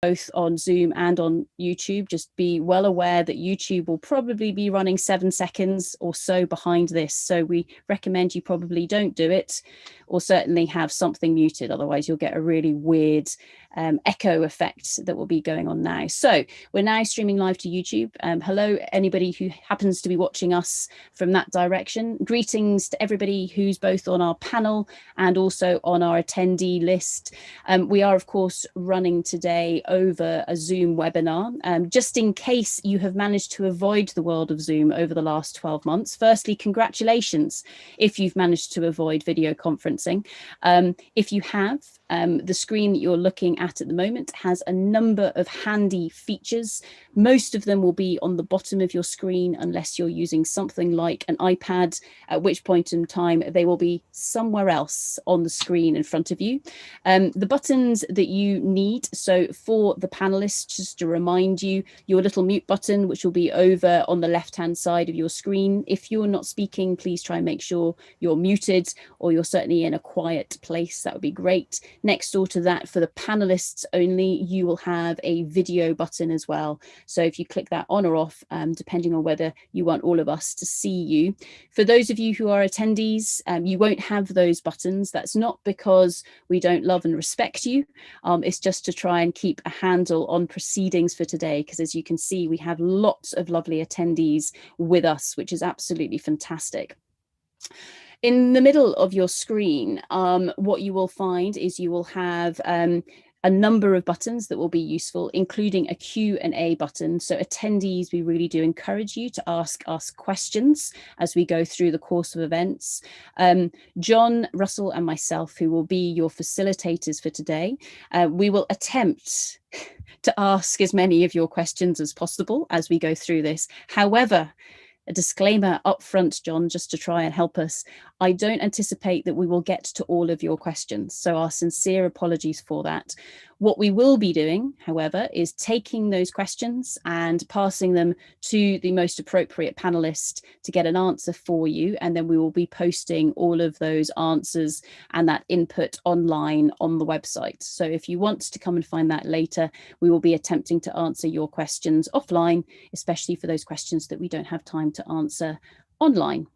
both on Zoom and on YouTube. Just be well aware that YouTube will probably be running 7 seconds or so behind this. So we recommend you probably don't do it, or certainly have something muted. Otherwise you'll get a really weird echo effect that will be going on now. So we're now streaming live to YouTube. Hello, anybody who happens to be watching us from that direction. Greetings to everybody who's both on our panel and also on our attendee list. We are, of course, running today over a Zoom webinar. Just in case you have managed to avoid the world of Zoom over the last 12 months, firstly, congratulations if you've managed to avoid video conferencing. If you have, the screen that you're looking at the moment has a number of handy features. Most of them will be on the bottom of your screen unless you're using something like an iPad, at which point in time they will be somewhere else on the screen in front of you. The buttons that you need, so for the panelists, just to remind you, your little mute button, which will be over on the left-hand side of your screen. If you're not speaking, please try and make sure you're muted, or you're certainly in a quiet place. That would be great. Next door to that, for the panelists only, you will have a video button as well. So if you click that on or off, depending on whether you want all of us to see you. For those of you who are attendees, you won't have those buttons. That's not because we don't love and respect you. It's just to try and keep a handle on proceedings for today, because as you can see, we have lots of lovely attendees with us, which is absolutely fantastic. In the middle of your screen, what you will find is you will have a number of buttons that will be useful, including a Q&A button. So attendees, we really do encourage you to ask us questions as we go through the course of events. John, Russell and myself, who will be your facilitators for today, we will attempt to ask as many of your questions as possible as we go through this. However, a disclaimer up front, John, just to try and help us. I don't anticipate that we will get to all of your questions, so our sincere apologies for that. What we will be doing, however, is taking those questions and passing them to the most appropriate panelist to get an answer for you, and then we will be posting all of those answers and that input online on the website. So if you want to come and find that later, we will be attempting to answer your questions offline, especially for those questions that we don't have time to answer online.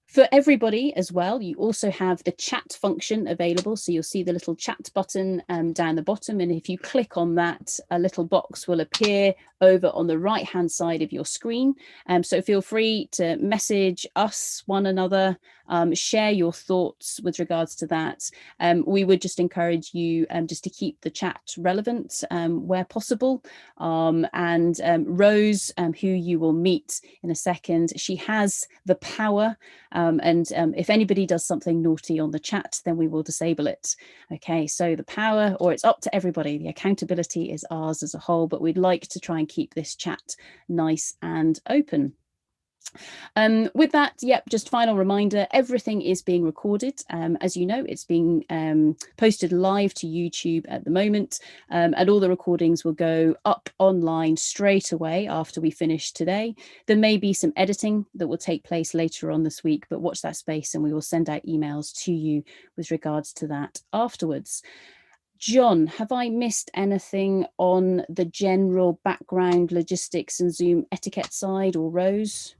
For everybody as well, you also have the chat function available. So you'll see the little chat button down the bottom. And if you click on that, a little box will appear over on the right-hand side of your screen. So feel free to message us, one another, share your thoughts with regards to that. We would just encourage you just to keep the chat relevant where possible. Rose, who you will meet in a second, she has the power. If anybody does something naughty on the chat, then we will disable it. Okay, so the power, or it's up to everybody. The accountability is ours as a whole, but we'd like to try and keep this chat nice and open. With that, yep, just final reminder, everything is being recorded. As you know, it's being posted live to YouTube at the moment, and all the recordings will go up online straight away after we finish today. There may be some editing that will take place later on this week, but watch that space and we will send out emails to you with regards to that afterwards. John, have I missed anything on the general background, logistics and Zoom etiquette side, or Rose?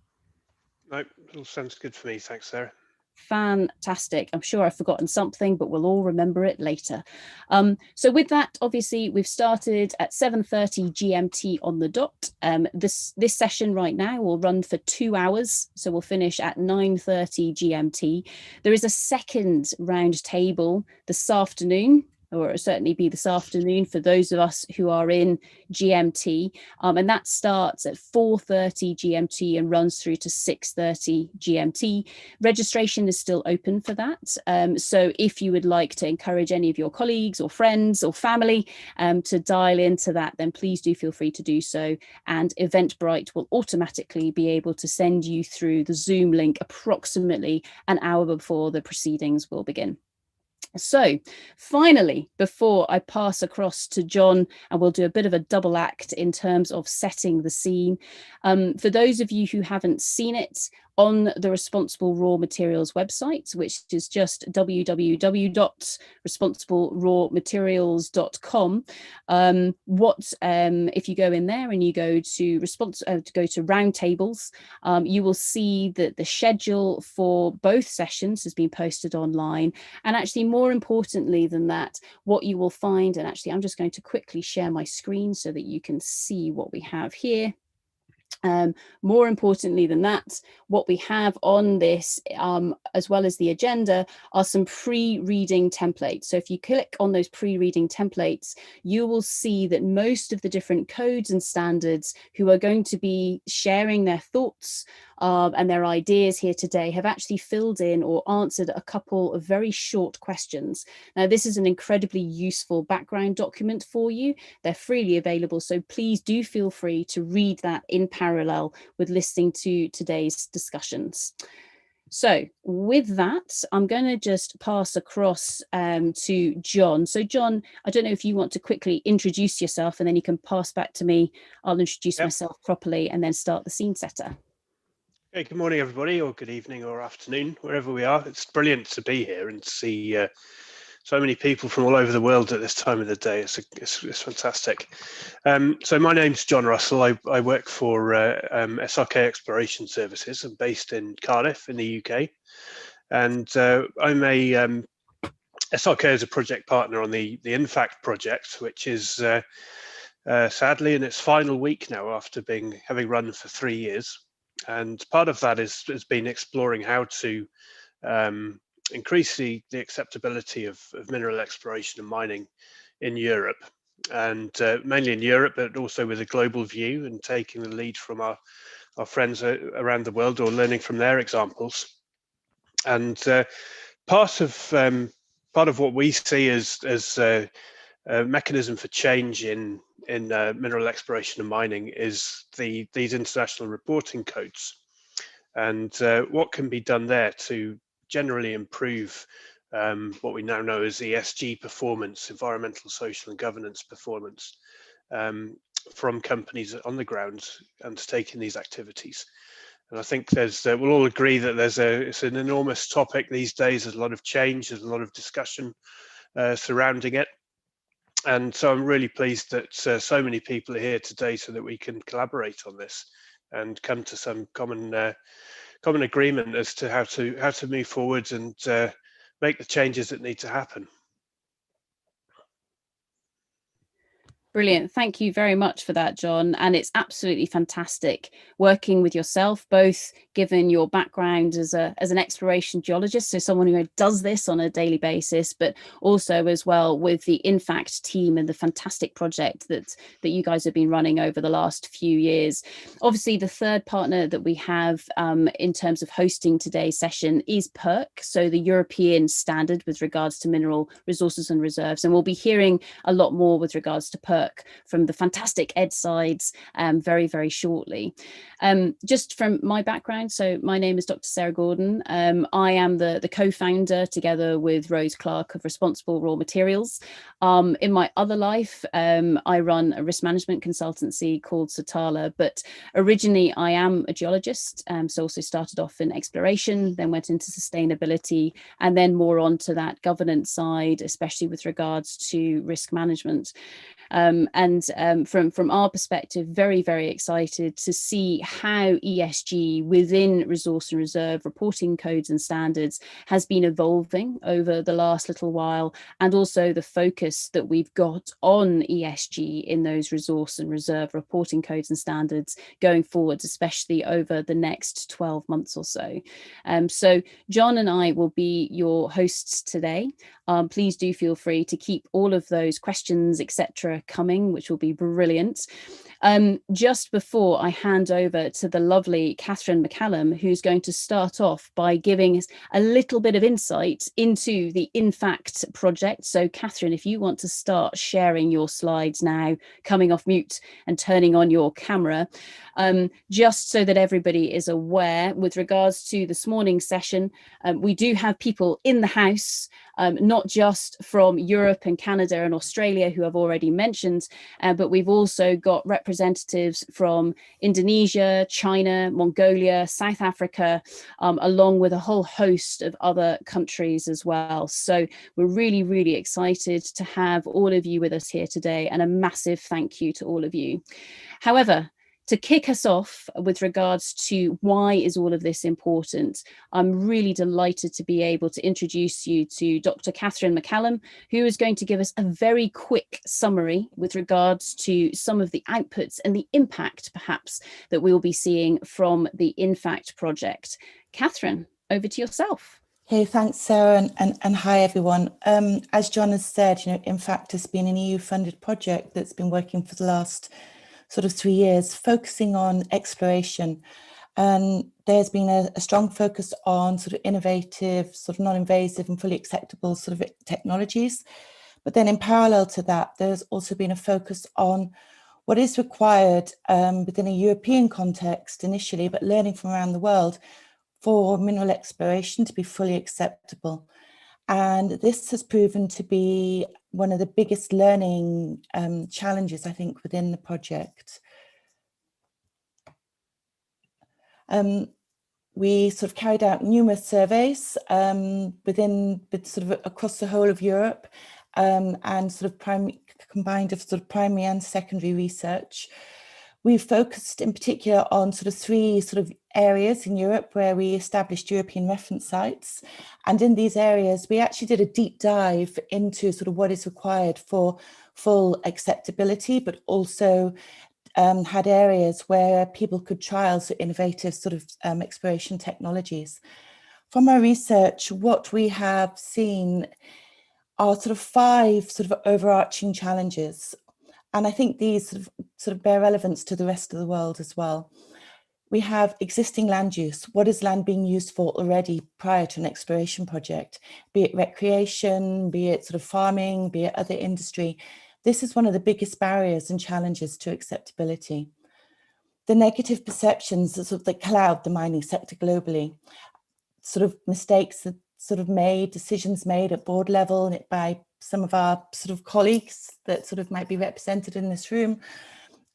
No, it all sounds good for me. Thanks, Sarah. Fantastic. I'm sure I've forgotten something, but we'll all remember it later. So with that, obviously, we've started at 7:30 GMT on the dot. This session right now will run for 2 hours, so we'll finish at 9:30 GMT. There is a second round table this afternoon, or it'll certainly be this afternoon for those of us who are in GMT. And that starts at 4:30 GMT and runs through to 6:30 GMT. Registration is still open for that. So if you would like to encourage any of your colleagues or friends or family to dial into that, then please do feel free to do so. And Eventbrite will automatically be able to send you through the Zoom link approximately an hour before the proceedings will begin. So finally, before I pass across to John, and we'll do a bit of a double act in terms of setting the scene. For those of you who haven't seen it, on the Responsible Raw Materials website, which is just www.responsiblerawmaterials.com. If you go in there and you go to roundtables, you will see that the schedule for both sessions has been posted online. And actually, more importantly than that, what you will find, and actually I'm just going to quickly share my screen so that you can see what we have here. More importantly than that, what we have on this, as well as the agenda, are some pre-reading templates. So if you click on those pre-reading templates, you will see that most of the different codes and standards who are going to be sharing their thoughts and their ideas here today have actually filled in or answered a couple of very short questions. Now, this is an incredibly useful background document for you. They're freely available, so please do feel free to read that in parallel with listening to today's discussions. So with that, I'm going to just pass across to John. So John, I don't know if you want to quickly introduce yourself and then you can pass back to me. I'll introduce myself properly and then start the scene setter. Hey, good morning, everybody, or good evening or afternoon, wherever we are. It's brilliant to be here and see so many people from all over the world at this time of the day. It's fantastic. So my name's John Russell. I work for SRK Exploration Services. I'm based in Cardiff in the UK. And I'm a SRK is a project partner on the InFact project, which is sadly in its final week now after having run for 3 years. And part of that has been exploring how to increase the acceptability of mineral exploration and mining in Europe, and mainly in Europe, but also with a global view and taking the lead from our friends around the world or learning from their examples. And part of what we see as a mechanism for change in mineral exploration and mining is these international reporting codes, and what can be done there to generally improve what we now know as ESG performance, environmental, social and governance performance, from companies on the ground undertaking these activities. And I think we'll all agree that it's an enormous topic these days. There's a lot of change, there's a lot of discussion surrounding it. And so I'm really pleased that so many people are here today so that we can collaborate on this and come to some common agreement as to how to move forward and make the changes that need to happen. Brilliant. Thank you very much for that, John. And it's absolutely fantastic working with yourself, both given your background as an exploration geologist, so someone who does this on a daily basis, but also as well with the InFact team and the fantastic project that you guys have been running over the last few years. Obviously, the third partner that we have in terms of hosting today's session is PERC, so the European standard with regards to mineral resources and reserves. And we'll be hearing a lot more with regards to PERC from the fantastic Ed sides very, very shortly. Just from my background, so my name is Dr. Sarah Gordon. I am the co-founder together with Rose Clark of Responsible Raw Materials. In my other life, I run a risk management consultancy called Satala, but originally I am a geologist, so also started off in exploration, then went into sustainability, and then more onto that governance side, especially with regards to risk management. From our perspective, very, very excited to see how ESG within resource and reserve reporting codes and standards has been evolving over the last little while, and also the focus that we've got on ESG in those resource and reserve reporting codes and standards going forwards, especially over the next 12 months or so. So John and I will be your hosts today. Please do feel free to keep all of those questions, etc., coming, which will be brilliant. Just before I hand over to the lovely Catherine McCallum, who's going to start off by giving us a little bit of insight into the InFact project. So Catherine, if you want to start sharing your slides now, coming off mute and turning on your camera, just so that everybody is aware with regards to this morning's session, we do have people in the house not just from Europe and Canada and Australia, who I've already mentioned, but we've also got representatives from Indonesia, China, Mongolia, South Africa, along with a whole host of other countries as well. So we're really, really excited to have all of you with us here today, and a massive thank you to all of you. However, to kick us off with regards to why is all of this important, I'm really delighted to be able to introduce you to Dr. Catherine McCallum, who is going to give us a very quick summary with regards to some of the outputs and the impact, perhaps, that we'll be seeing from the InFact project. Catherine, over to yourself. Hey, thanks, Sarah, and hi, everyone. As John has said, InFact has been an EU-funded project that's been working for the last sort of 3 years, focusing on exploration. And there's been a strong focus on sort of innovative, sort of non-invasive and fully acceptable sort of technologies. But then in parallel to that, there's also been a focus on what is required within a European context initially, but learning from around the world, for mineral exploration to be fully acceptable. And this has proven to be one of the biggest learning challenges, I think, within the project. We sort of carried out numerous surveys sort of across the whole of Europe, and sort of combined of sort of primary and secondary research. We've focused in particular on sort of 3 sort of areas in Europe where we established European reference sites. And in these areas, we actually did a deep dive into sort of what is required for full acceptability, but also had areas where people could trial sort of innovative sort of exploration technologies. From our research, what we have seen are sort of 5 sort of overarching challenges. And I think these sort of bear relevance to the rest of the world as well. We have existing land use. What is land being used for already prior to an exploration project? Be it recreation, be it sort of farming, be it other industry. This is one of the biggest barriers and challenges to acceptability. The negative perceptions that cloud the mining sector globally, sort of mistakes that sort of made, decisions made at board level and by some of our sort of colleagues that sort of might be represented in this room,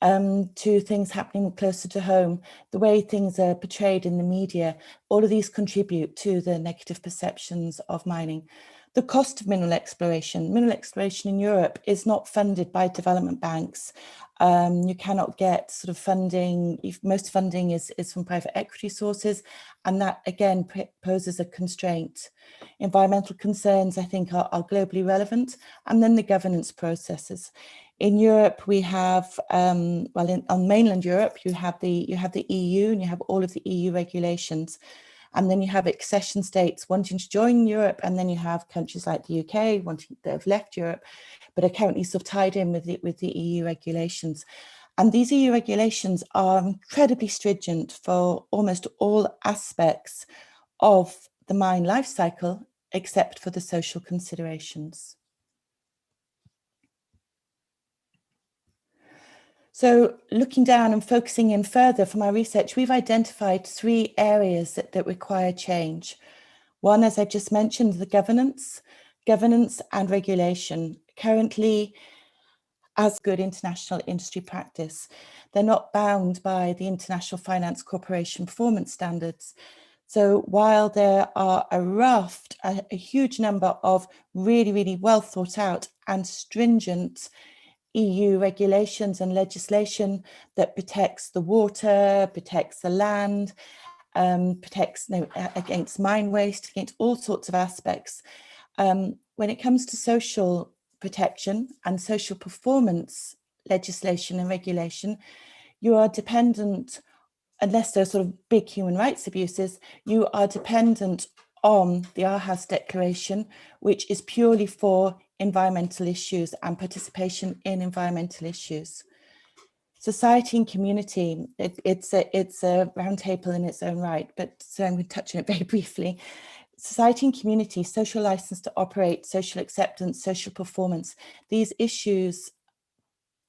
to things happening closer to home, the way things are portrayed in the media, all of these contribute to the negative perceptions of mining. The cost of mineral exploration in Europe is not funded by development banks. You cannot get sort of funding, most funding is from private equity sources, and that again poses a constraint. Environmental concerns, I think, are globally relevant, and then the governance processes. In Europe, we have, on mainland Europe, you have the EU and you have all of the EU regulations. And then you have accession states wanting to join Europe, and then you have countries like the UK that have left Europe, but are currently sort of tied in with the EU regulations. And these EU regulations are incredibly stringent for almost all aspects of the mine life cycle, except for the social considerations. So looking down and focusing in further from our research, we've identified 3 areas that require change. One, as I just mentioned, the governance and regulation. Currently, as good international industry practice, they're not bound by the International Finance Corporation performance standards. So while there are a huge number of really, really well thought out and stringent EU regulations and legislation that protects the water, protects the land, protects against mine waste, against all sorts of aspects. When it comes to social protection and social performance legislation and regulation, you are dependent, unless there's sort of big human rights abuses, you are dependent on the Aarhus Declaration, which is purely for environmental issues and participation in environmental issues. Society and community, it's a roundtable in its own right, but so I'm going to touch on it very briefly. Society and community, social license to operate, social acceptance, social performance, these issues,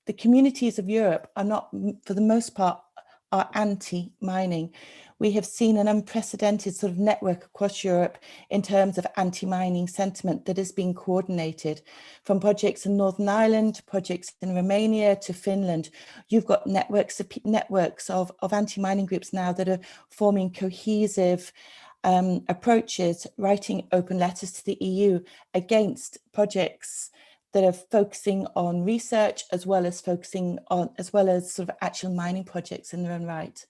the communities of Europe are not, for the most part, are anti-mining. We have seen an unprecedented sort of network across Europe in terms of anti-mining sentiment that has been coordinated from projects in Northern Ireland to projects in Romania to Finland. You've got networks of anti-mining groups now that are forming cohesive approaches, writing open letters to the EU against projects that are focusing on research as well as sort of actual mining projects in their own right.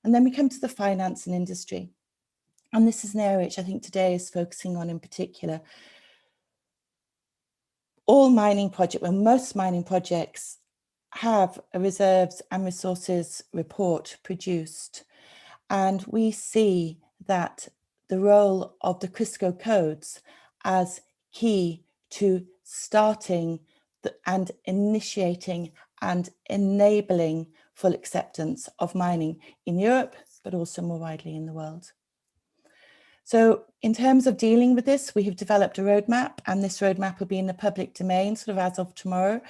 And then we come to the finance and industry. And this is an area which I think today is focusing on in particular. Most mining projects have a reserves and resources report produced. And we see that the role of the Crisco codes as key to starting and initiating and enabling full acceptance of mining in Europe, but also more widely in the world. So in terms of dealing with this, we have developed a roadmap, and this roadmap will be in the public domain sort of as of tomorrow.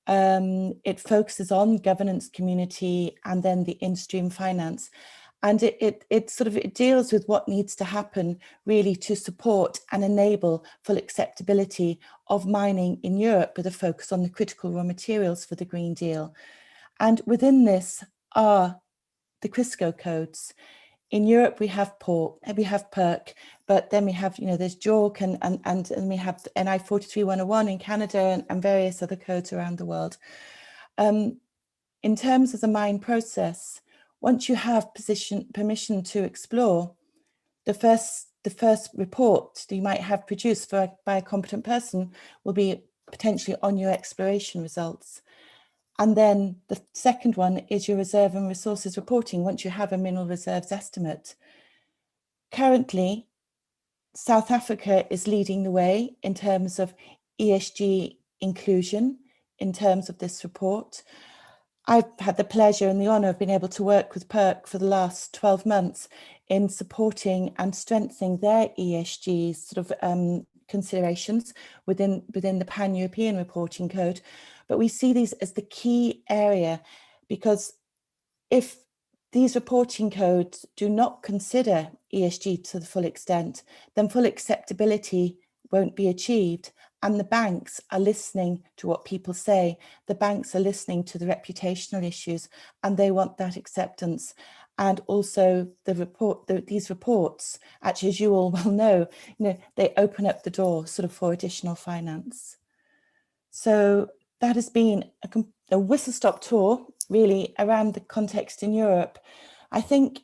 It focuses on governance, community, and then the industry and finance. And it deals with what needs to happen really to support and enable full acceptability of mining in Europe with a focus on the critical raw materials for the Green Deal. And within this are the Crisco codes. In Europe, we have PERC, but then we have, there's JORC and we have NI 43101 in Canada and various other codes around the world. In terms of the mine process, once you have permission to explore, the first report that you might have produced by a competent person will be potentially on your exploration results. And then the second one is your reserve and resources reporting once you have a mineral reserves estimate. Currently, South Africa is leading the way in terms of ESG inclusion in terms of this report. I've had the pleasure and the honour of being able to work with PERC for the last 12 months in supporting and strengthening their ESG sort of considerations within the Pan-European Reporting Code. But we see these as the key area, because if these reporting codes do not consider ESG to the full extent, then full acceptability won't be achieved. And the banks are listening to what people say. The banks are listening to the reputational issues, and they want that acceptance. And also these reports, actually, as you all well know, they open up the door sort of for additional finance. So that has been a whistle-stop tour, really, around the context in Europe. I think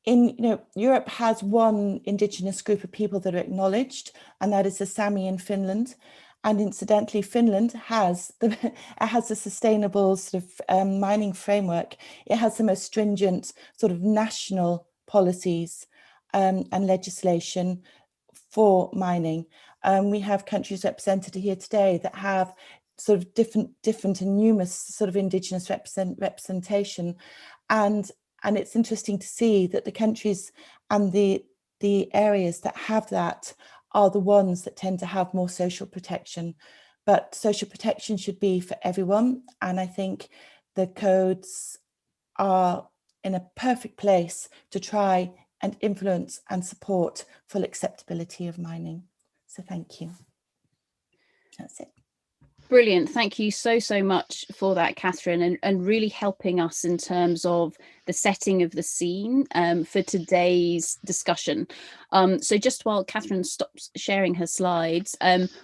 Europe has one indigenous group of people that are acknowledged, and that is the Sami in Finland. And incidentally, Finland has a sustainable sort of mining framework. It has the most stringent sort of national policies and legislation for mining. We have countries represented here today that have sort of different and numerous sort of indigenous representation, and it's interesting to see that the countries and the areas that have that are the ones that tend to have more social protection. But social protection should be for everyone, and I think the codes are in a perfect place to try and influence and support full acceptability of mining. So thank you. That's it. Brilliant. Thank you so much for that, Catherine, and really helping us in terms of the setting of the scene for today's discussion. So just while Catherine stops sharing her slides,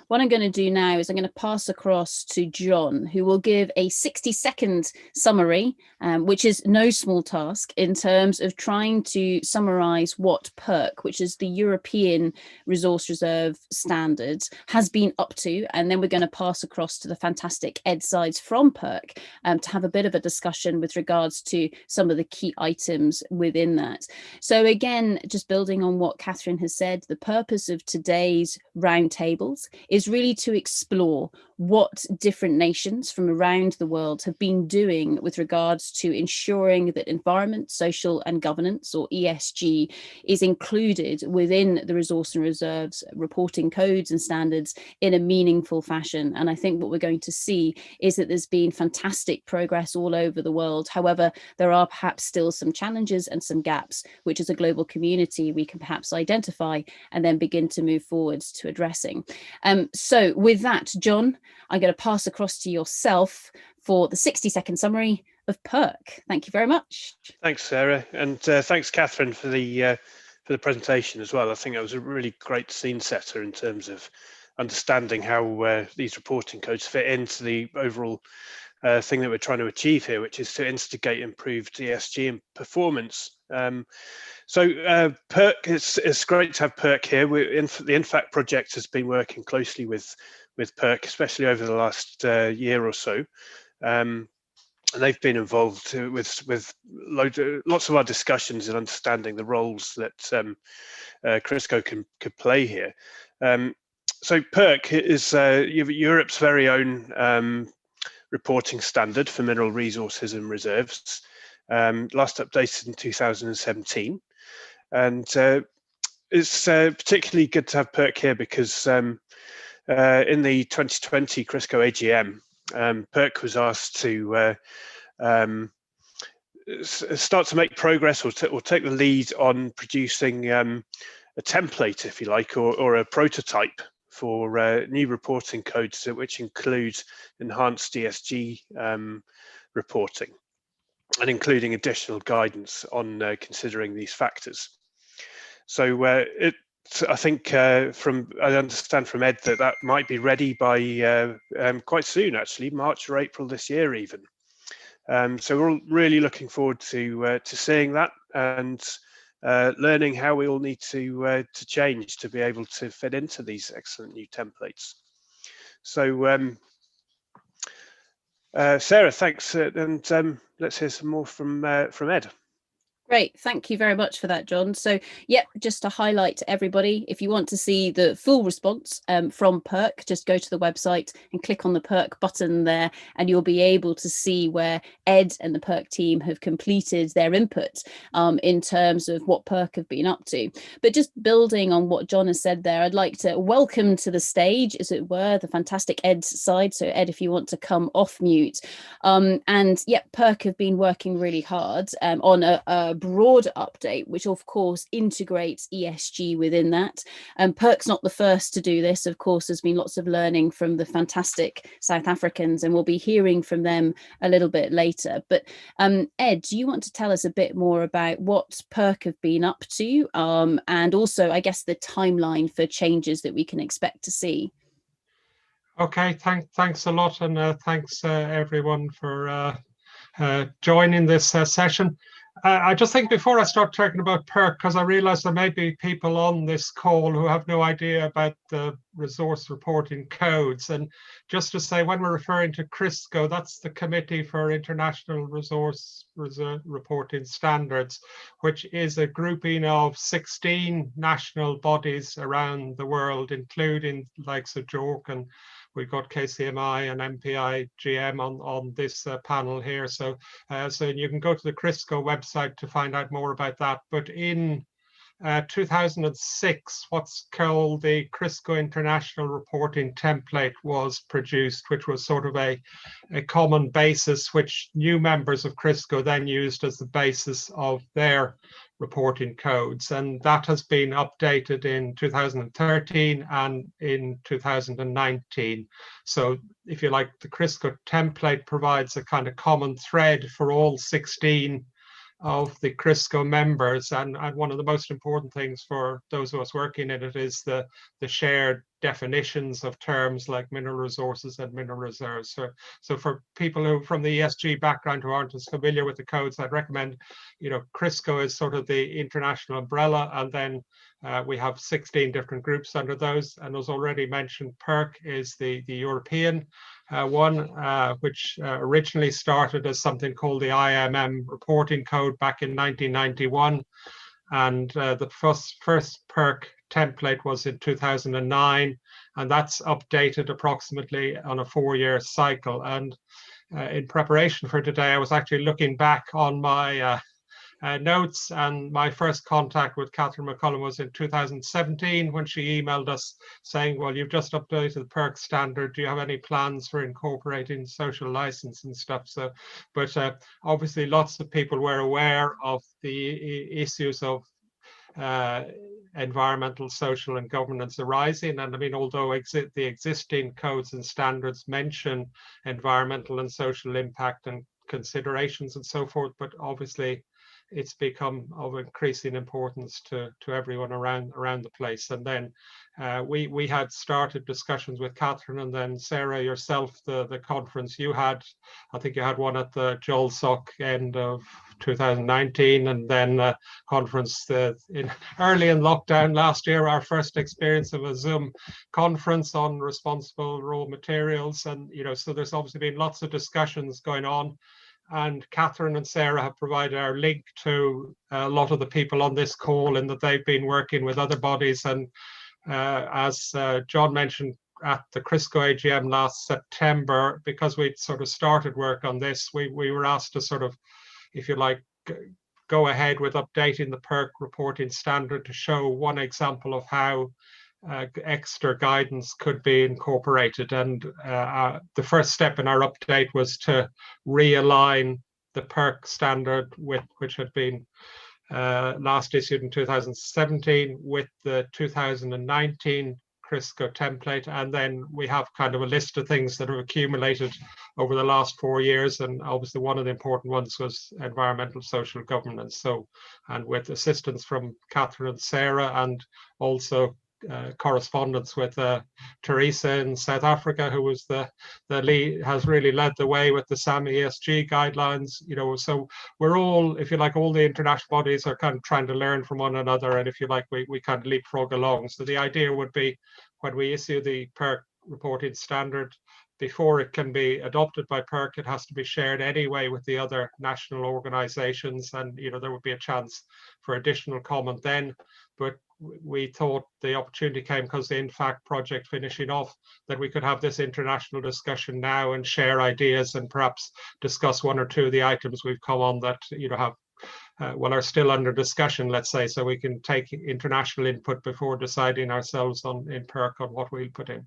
what I'm going to do now is I'm going to pass across to John, who will give a 60-second summary, which is no small task in terms of trying to summarise what PERC, which is the European Resource Reserve Standards, has been up to. And then we're going to pass across to the fantastic Ed Sides from PERC to have a bit of a discussion with regards to some of the key items within that. So again, just building on what Catherine has said, the purpose of today's roundtables is really to explore what different nations from around the world have been doing with regards to ensuring that environment, social and governance, or ESG, is included within the resource and reserves reporting codes and standards in a meaningful fashion. And I think what we're going to see is that there's been fantastic progress all over the world. However, there are perhaps still some challenges and some gaps, which as a global community we can perhaps identify and then begin to move forwards to addressing. So with that, John, I'm going to pass across to yourself for the 60-second summary of PERC. Thank you very much. Thanks, Sarah, and thanks, Catherine, for the presentation as well. I think that was a really great scene setter in terms of understanding how these reporting codes fit into the overall thing that we're trying to achieve here, which is to instigate improved ESG and performance. So PERC, it's great to have PERC here. The INFACT project has been working closely with PERC, especially over the last year or so. And they've been involved with lots of our discussions in understanding the roles that Crisco could play here. So PERC is Europe's very own reporting standard for mineral resources and reserves, last updated in 2017. And it's particularly good to have PERC here because in the 2020 Crisco AGM, PERC was asked to start to make progress or take the lead on producing a template, if you like, or a prototype for new reporting codes which include enhanced ESG reporting and including additional guidance on considering these factors. So I think I understand from Ed that might be ready by quite soon, actually, March or April this year even. So we're all really looking forward to seeing that and learning how we all need to change to be able to fit into these excellent new templates. So Sarah, thanks, and let's hear some more from Ed. Great, thank you very much for that, John. So, yep, just to highlight to everybody, if you want to see the full response from PERC, just go to the website and click on the PERC button there, and you'll be able to see where Ed and the PERC team have completed their input in terms of what PERC have been up to. But just building on what John has said there, I'd like to welcome to the stage, as it were, the fantastic Ed's side. So, Ed, if you want to come off mute. And yep, PERC have been working really hard on a broad update, which of course integrates ESG within that. PERC's not the first to do this. Of course, there's been lots of learning from the fantastic South Africans, and we'll be hearing from them a little bit later. But Ed, do you want to tell us a bit more about what PERC have been up to, and also, I guess, the timeline for changes that we can expect to see? Okay, thanks a lot, and thanks everyone for joining this session. I just think before I start talking about PERC, because I realize there may be people on this call who have no idea about the resource reporting codes. And just to say, when we're referring to Crisco, that's the Committee for International Resource Reporting Standards, which is a grouping of 16 national bodies around the world, including the likes of JORC, and we've got KCMI and MPI GM on this panel here. So you can go to the Crisco website to find out more about that. But in 2006, what's called the Crisco International Reporting Template was produced, which was sort of a common basis, which new members of Crisco then used as the basis of their reporting codes. And that has been updated in 2013 and in 2019. So if you like, the Crisco template provides a kind of common thread for all 16 of the Crisco members, and one of the most important things for those of us working in it is the shared definitions of terms like mineral resources and mineral reserves. So for people who from the ESG background who aren't as familiar with the codes, I'd recommend, Crisco is sort of the international umbrella, and then we have 16 different groups under those. And as already mentioned, PERC is the European one, which originally started as something called the IMM reporting code back in 1991. And the first PERC template was in 2009, and that's updated approximately on a 4-year cycle. And in preparation for today, I was actually looking back on my notes, and my first contact with Catherine McCullum was in 2017 when she emailed us saying, well, you've just updated the PERC standard. Do you have any plans for incorporating social license and stuff? So, but obviously lots of people were aware of the issues of environmental, social and governance arising. And I mean, although the existing codes and standards mention environmental and social impact and considerations and so forth, but obviously it's become of increasing importance to everyone around the place. And then we had started discussions with Catherine, and then Sarah, yourself, the conference you had, I think you had one at the JOLSOC end of 2019, and then a conference early in lockdown last year, our first experience of a Zoom conference on responsible raw materials. And so there's obviously been lots of discussions going on. And Catherine and Sarah have provided our link to a lot of the people on this call, in that they've been working with other bodies. And as John mentioned at the Crisco AGM last September, because we'd sort of started work on this, we were asked to sort of, if you like, go ahead with updating the PERC reporting standard to show one example of how extra guidance could be incorporated. And the first step in our update was to realign the PERC standard, which had been last issued in 2017, with the 2019 Crisco template. And then we have kind of a list of things that have accumulated over the last 4 years. And obviously one of the important ones was environmental social governance. So, and with assistance from Catherine and Sarah, and also correspondence with Teresa in South Africa, who was the lead, has really led the way with the SAM ESG guidelines. So we're all, if you like, all the international bodies are kind of trying to learn from one another, and if you like, we kind of leapfrog along. So the idea would be, when we issue the PERC reporting standard, before it can be adopted by PERC, it has to be shared anyway with the other national organizations, and there would be a chance for additional comment then. But we thought the opportunity came, because the INFACT project finishing off, that we could have this international discussion now and share ideas, and perhaps discuss one or two of the items we've come on that have are still under discussion, let's say, so we can take international input before deciding ourselves in PERC on what we'll put in.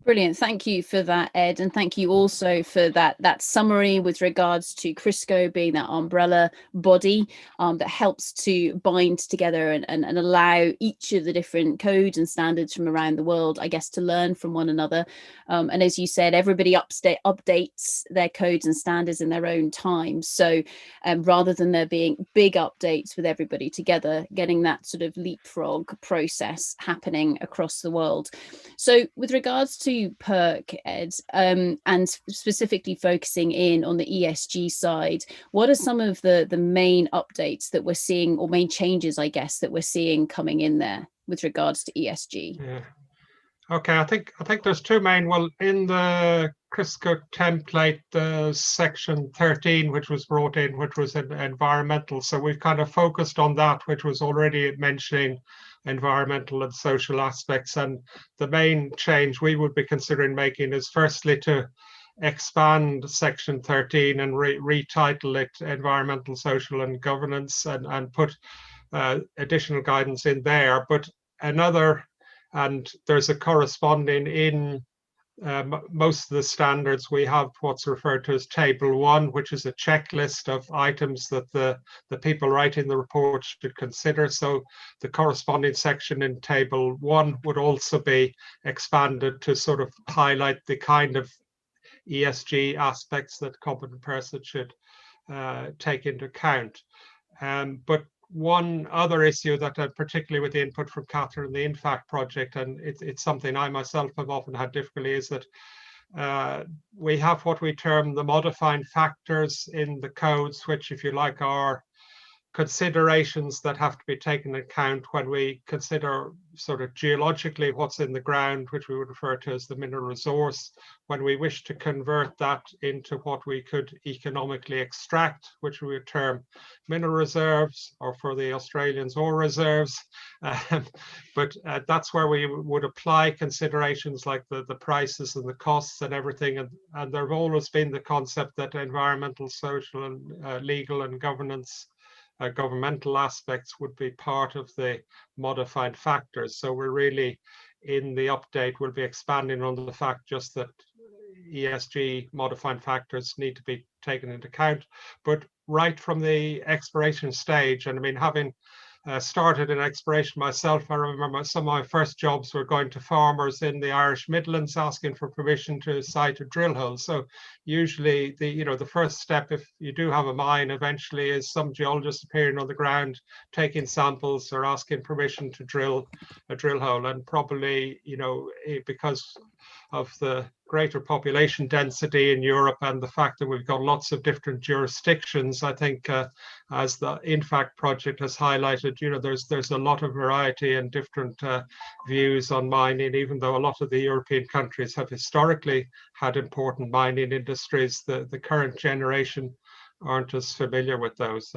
Brilliant. Thank you for that, Ed. And thank you also for that summary with regards to Crisco being that umbrella body that helps to bind together and allow each of the different codes and standards from around the world, I guess, to learn from one another. And as you said, everybody updates their codes and standards in their own time. So rather than there being big updates with everybody together, getting that sort of leapfrog process happening across the world. So with regards to PERC, Ed, and specifically focusing in on the ESG side, what are some of the main updates that we're seeing, or main changes, I guess, that we're seeing coming in there with regards to ESG? Yeah. Okay, I think there's two main. Well, in the Crisco template, section 13, which was brought in, which was environmental. So we've kind of focused on that, which was already mentioning environmental and social aspects. And the main change we would be considering making is firstly to expand section 13 and retitle it environmental, social and governance, and put additional guidance in there. But another, and there's a corresponding in most of the standards, we have what's referred to as table 1, which is a checklist of items that the people writing the report should consider. So the corresponding section in table 1 would also be expanded to sort of highlight the kind of ESG aspects that competent persons should take into account. But one other issue that particularly with the input from Catherine, the INFACT project, and it's something I myself have often had difficulty, is that we have what we term the modifying factors in the codes, which, if you like, are considerations that have to be taken into account when we consider sort of geologically what's in the ground, which we would refer to as the mineral resource, when we wish to convert that into what we could economically extract, which we would term mineral reserves, or for the Australians, ore reserves. But that's where we would apply considerations like the prices and the costs and everything. And there have always been the concept that environmental, social, and legal and governance governmental aspects would be part of the modified factors. So we're really, in the update, we'll be expanding on the fact just that ESG modified factors need to be taken into account. But right from the exploration stage, and I mean, having started in exploration myself, I remember some of my first jobs were going to farmers in the Irish Midlands asking for permission to site a drill hole. So usually the first step, if you do have a mine, eventually is some geologist appearing on the ground, taking samples or asking permission to drill a drill hole. And probably, because of the greater population density in Europe and the fact that we've got lots of different jurisdictions, I think as the INFACT project has highlighted, there's a lot of variety and different views on mining. Even though a lot of the European countries have historically had important mining industries, the current generation aren't as familiar with those.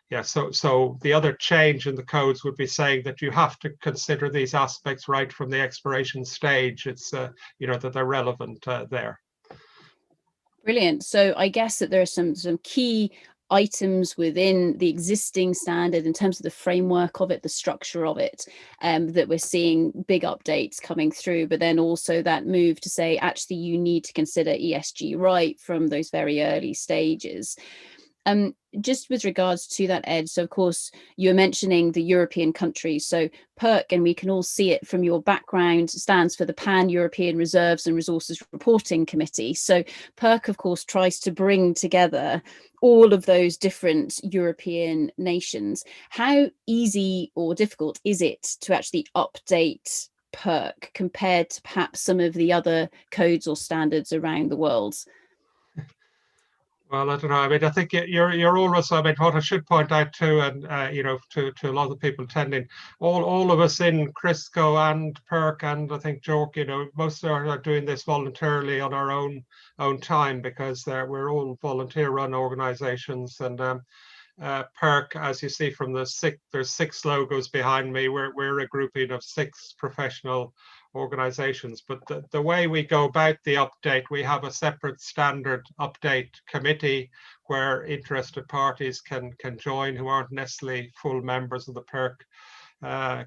Yeah, so the other change in the codes would be saying that you have to consider these aspects right from the exploration stage. It's that they're relevant there. Brilliant. So I guess that there are some key items within the existing standard in terms of the framework of it, the structure of it, that we're seeing big updates coming through, but then also that move to say, actually, you need to consider ESG right from those very early stages. Just with regards to that, Ed, so of course you were mentioning the European countries. So PERC, and we can all see it from your background, stands for the Pan-European Reserves and Resources Reporting Committee. So PERC, of course, tries to bring together all of those different European nations. How easy or difficult is it to actually update PERC compared to perhaps some of the other codes or standards around the world? Well, I don't know. I mean, I think you're always. I mean, what I should point out too, and to a lot of people attending, all of us in Crisco and PERC, and I think JORC, most are doing this voluntarily on our own time, because we're all volunteer-run organisations. And PERC, as you see from there's 6 logos behind me. We're a grouping of 6 professional organizations, but the way we go about the update, we have a separate standard update committee where interested parties can join who aren't necessarily full members of the PERC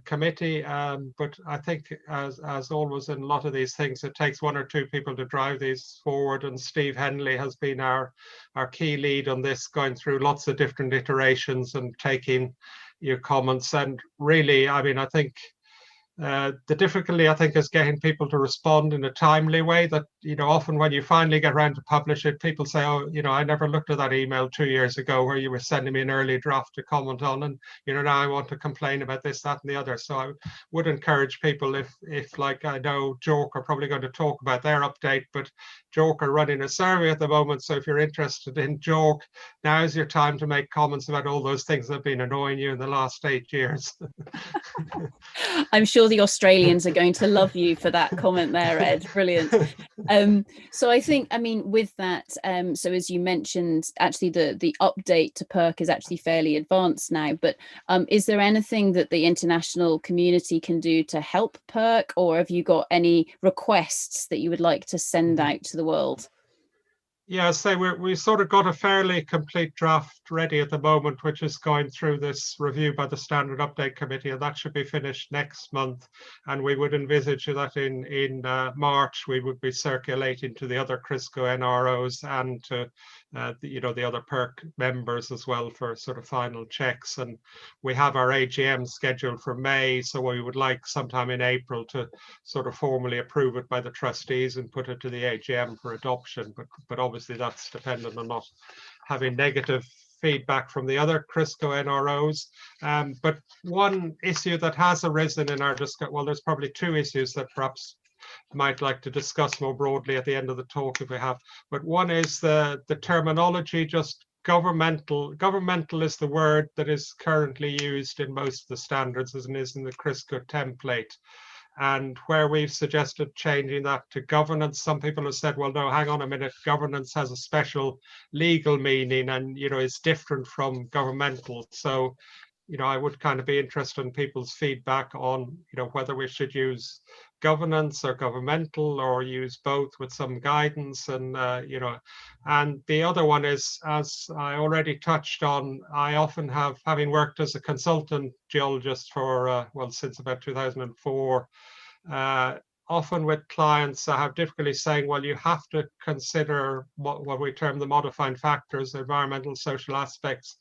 committee. But I think as always in a lot of these things, it takes 1 or 2 people to drive these forward, and Steve Henley has been our key lead on this, going through lots of different iterations and taking your comments. And really, I mean, I think the difficulty, I think, is getting people to respond in a timely way. That, often when you finally get around to publish it, people say, oh, I never looked at that email 2 years ago where you were sending me an early draft to comment on, and now I want to complain about this, that, and the other. So I would encourage people, if like, I know JORC are probably going to talk about their update, but JORC are running a survey at the moment. So if you're interested in JORC, now's your time to make comments about all those things that have been annoying you in the last 8 years. I'm sure the Australians are going to love you for that comment there, Ed. Brilliant. So I think, I mean, with that, so as you mentioned, actually the update to PERC is actually fairly advanced now, but is there anything that the international community can do to help PERC, or have you got any requests that you would like to send out to the world? Yeah, so we sort of got a fairly complete draft ready at the moment, which is going through this review by the Standard Update Committee, and that should be finished next month. And we would envisage that in March we would be circulating to the other Crisco NROs and to the other PERC members as well for sort of final checks. And we have our AGM scheduled for May, so we would like sometime in April to sort of formally approve it by the trustees and put it to the AGM for adoption. But obviously that's dependent on not having negative feedback from the other Crisco NROs. But one issue that has arisen in our discussion, well, there's probably 2 issues that perhaps might like to discuss more broadly at the end of the talk if we have. But one is the terminology just governmental is the word that is currently used in most of the standards, as it is in the CRISCO template. And where we've suggested changing that to governance, some people have said, well, no, hang on a minute, governance has a special legal meaning and, you know, is different from governmental. So, you know, I would kind of be interested in people's feedback on, you know, whether we should use governance or governmental or use both with some guidance. And, you know, and the other one is, as I already touched on, I often have, having worked as a consultant geologist for, well, since about 2004, often with clients, I have difficulty saying, well, you have to consider what we term the modifying factors, environmental, social aspects,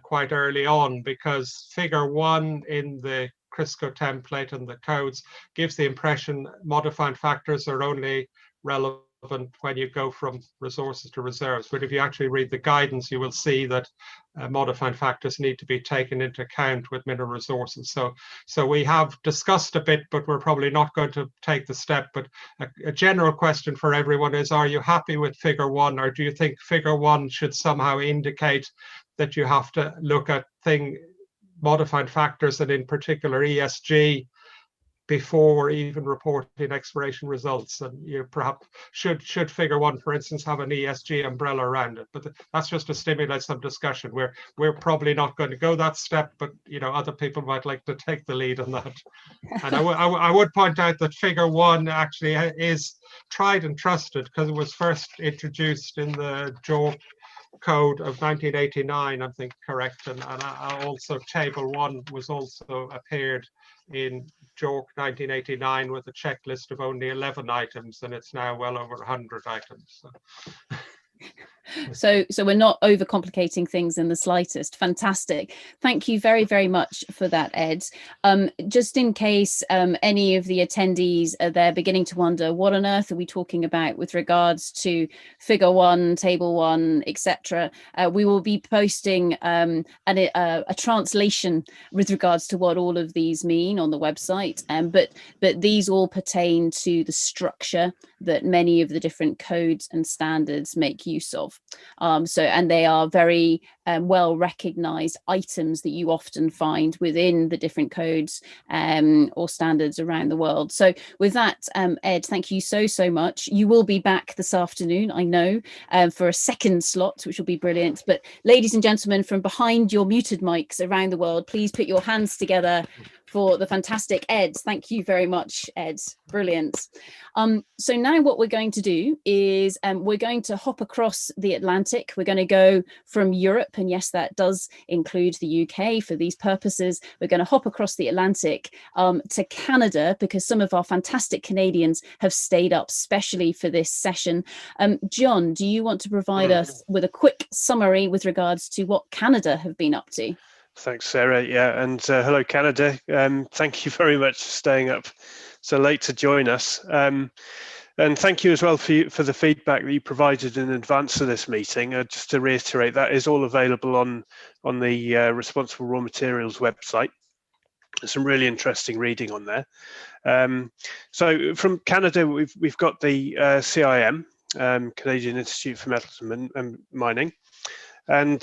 quite early on, because figure 1 in the CRISCO template and the codes gives the impression modifying factors are only relevant when you go from resources to reserves. But if you actually read the guidance, you will see that modifying factors need to be taken into account with mineral resources. So we have discussed a bit, but we're probably not going to take the step. But a general question for everyone is, are you happy with figure 1, or do you think figure 1 should somehow indicate that you have to look at modifying factors, and in particular ESG, before even reporting exploration results? And you perhaps should figure 1, for instance, have an ESG umbrella around it? But that's just to stimulate some discussion. We're probably not going to go that step, but you know, other people might like to take the lead on that. And I would point out that figure 1 actually is tried and trusted, because it was first introduced in the JORC code of 1989, I think, correct, and also table 1 was also appeared in JORC 1989 with a checklist of only 11 items, and it's now well over 100 items. So we're not overcomplicating things in the slightest. Fantastic. Thank you very, very much for that, Ed. Just in case any of the attendees are there beginning to wonder, what on earth are we talking about with regards to figure 1, table 1, etc., we will be posting a translation with regards to what all of these mean on the website. But these all pertain to the structure that many of the different codes and standards make use of. And they are very well recognized items that you often find within the different codes or standards around the world. So with that, Ed, thank you so much. You will be back this afternoon, I know, for a second slot, which will be brilliant. But ladies and gentlemen, from behind your muted mics around the world, please put your hands together for the fantastic Ed. Thank you very much, Ed. Brilliant. So now what we're going to do is we're going to hop across the Atlantic. We're going to go from Europe, and yes, that does include the UK for these purposes. We're going to hop across the Atlantic to Canada, because some of our fantastic Canadians have stayed up specially for this session. John, do you want to provide us with a quick summary with regards to what Canada have been up to? Thanks, Sarah. Yeah, and hello, Canada. Thank you very much for staying up so late to join us. And thank you as well for the feedback that you provided in advance of this meeting. Just to reiterate, that is all available on the Responsible Raw Materials website. There's some really interesting reading on there. So from Canada, we've got the CIM, Canadian Institute for Metals and Mining, and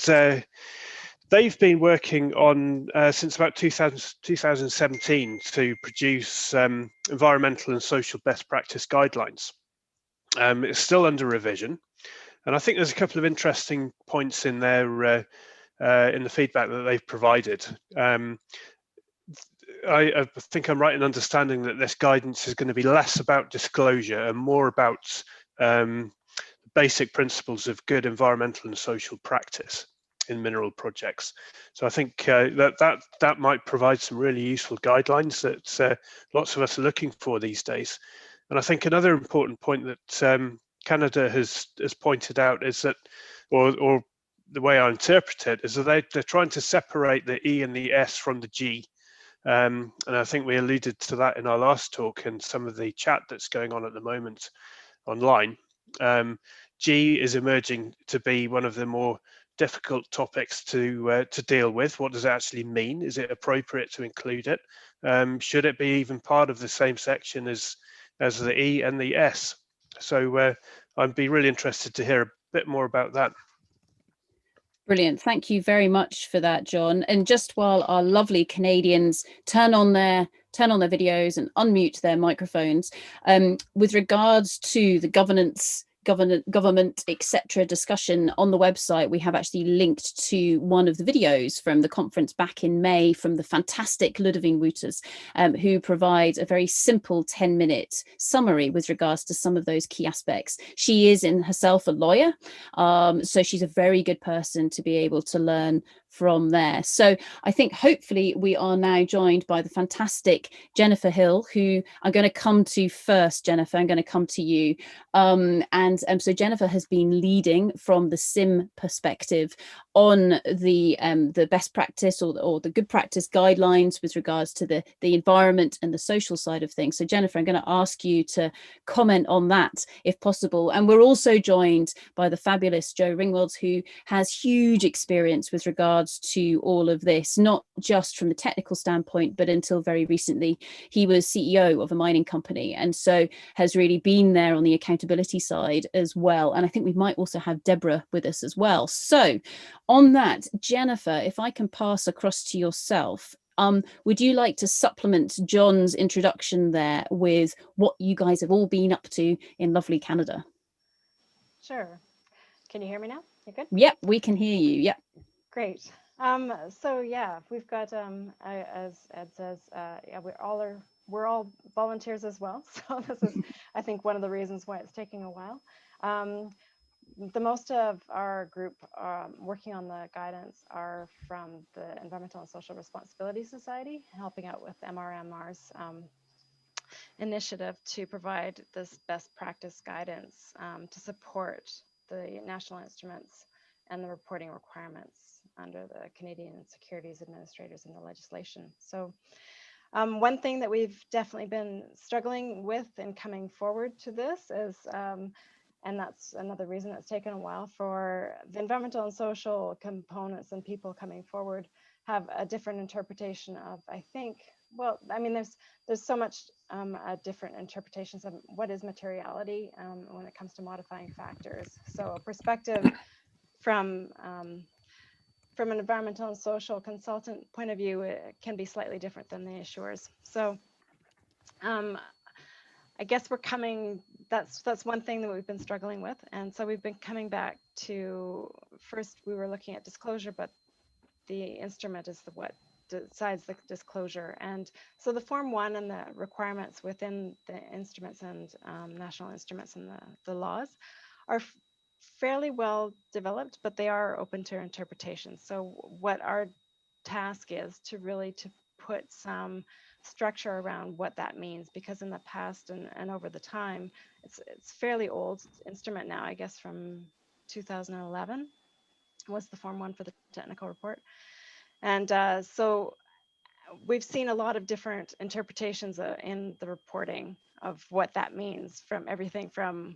they've been working on since about 2017 to produce environmental and social best practice guidelines. It's still under revision, and I think there's a couple of interesting points in there in the feedback that they've provided. I think I'm right in understanding that this guidance is going to be less about disclosure and more about basic principles of good environmental and social practice in mineral projects. So I think that might provide some really useful guidelines that lots of us are looking for these days. And I think another important point that Canada has pointed out is that, or the way I interpret it, is that they're trying to separate the E and the S from the G. And I think we alluded to that in our last talk and some of the chat that's going on at the moment online. G is emerging to be one of the more difficult topics to deal with. What does it actually mean? Is it appropriate to include it? Should it be even part of the same section as the E and the S? So I'd be really interested to hear a bit more about that. Brilliant. Thank you very much for that, John. And just while our lovely Canadians turn on their videos and unmute their microphones, with regards to the government, etc. discussion on the website, we have actually linked to one of the videos from the conference back in May from the fantastic Ludovine Wouters, who provides a very simple 10-minute summary with regards to some of those key aspects. She is in herself a lawyer, so she's a very good person to be able to learn from there. So I think hopefully we are now joined by the fantastic Jennifer Hill, who I'm going to come to first. Jennifer, I'm going to come to you. So Jennifer has been leading from the SIM perspective on the best practice or the good practice guidelines with regards to the environment and the social side of things. So Jennifer, I'm going to ask you to comment on that if possible. And we're also joined by the fabulous Joe Ringwald, who has huge experience with regards to all of this, not just from the technical standpoint, but until very recently, he was CEO of a mining company, and so has really been there on the accountability side as well. And I think we might also have Deborah with us as well. So on that, Jennifer, if I can pass across to yourself, would you like to supplement John's introduction there with what you guys have all been up to in lovely Canada? Sure. Can you hear me now? You're good? Yep, we can hear you. Yep. Great. So yeah, we've got, as Ed says, yeah, we're all volunteers as well. So this is, I think, one of the reasons why it's taking a while. The most of our group working on the guidance are from the Environmental and Social Responsibility Society, helping out with MRMR's initiative to provide this best practice guidance to support the national instruments and the reporting requirements under the Canadian Securities Administrators and the legislation. So one thing that we've definitely been struggling with in coming forward to this is, and that's another reason it's taken a while, for the environmental and social components and people coming forward have a different interpretation of, I think, well, I mean, there's so much different interpretations of what is materiality when it comes to modifying factors. So a perspective from an environmental and social consultant point of view, it can be slightly different than the issuers. So I guess that's one thing that we've been struggling with. And so we've been coming back to, first we were looking at disclosure, but the instrument is what decides the disclosure. And so the Form 1 and the requirements within the instruments and national instruments and the laws are fairly well developed, but they are open to interpretation. So what our task is to put some structure around what that means, because in the past and over the time, it's fairly old instrument now, I guess from 2011 was the Form 1 for the technical report. And so we've seen a lot of different interpretations in the reporting of what that means, from everything from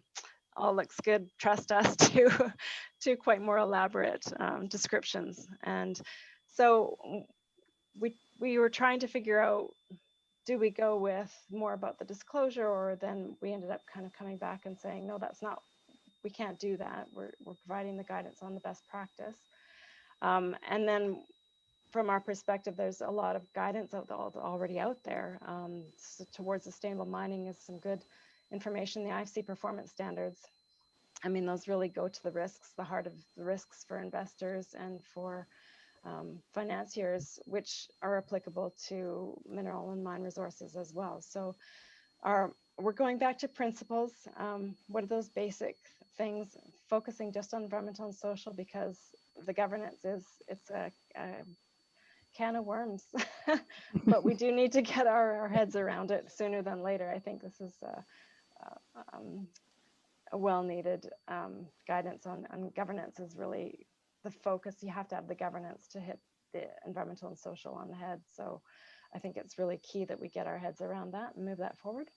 all looks good, trust us, to quite more elaborate descriptions. And so we were trying to figure out, do we go with more about the disclosure, or then we ended up kind of coming back and saying, no, that's not, we can't do that. We're providing the guidance on the best practice. And then from our perspective, there's a lot of guidance already out there. So towards sustainable mining is some good information. The IFC performance standards, I mean, those really go to the risks, the heart of the risks for investors and for financiers, which are applicable to mineral and mine resources as well. So we're going back to principles. What are those basic things, focusing just on environmental and social, because the governance it's a can of worms, but we do need to get our heads around it sooner than later. I think this is a well-needed guidance on governance is really the focus. You have to have the governance to hit the environmental and social on the head. So I think it's really key that we get our heads around that and move that forward.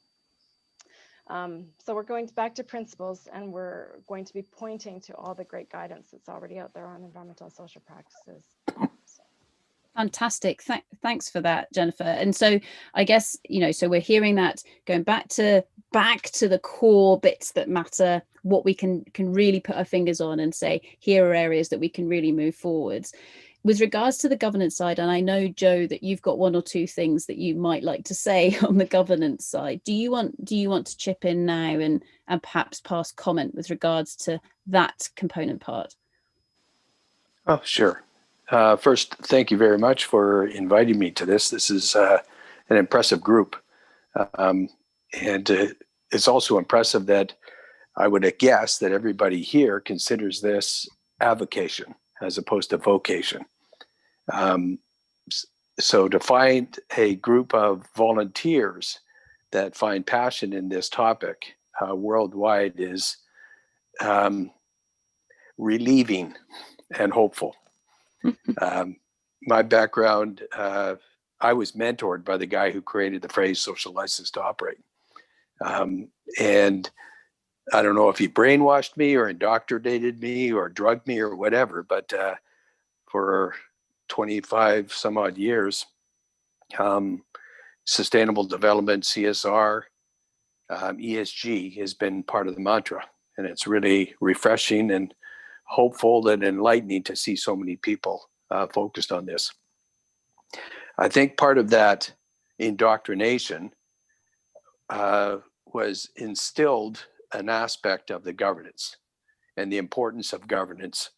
So we're going back to principles, and we're going to be pointing to all the great guidance that's already out there on environmental and social practices. So. Fantastic. Thanks for that, Jennifer. And so I guess, so we're hearing that going back to the core bits that matter, what we can really put our fingers on and say, here are areas that we can really move forwards. With regards to the governance side, and I know, Joe, that you've got one or two things that you might like to say on the governance side. Do you want to chip in now and perhaps pass comment with regards to that component part? Oh, sure. First, thank you very much for inviting me to this. This is an impressive group. And it's also impressive that I would guess that everybody here considers this avocation as opposed to vocation. So to find a group of volunteers that find passion in this topic worldwide is relieving and hopeful. My background, I was mentored by the guy who created the phrase social license to operate. And I don't know if he brainwashed me or indoctrinated me or drugged me or whatever, but for 25 some odd years, sustainable development, CSR, ESG has been part of the mantra. And it's really refreshing and hopeful and enlightening to see so many people focused on this. I think part of that indoctrination was instilled an aspect of the governance and the importance of governance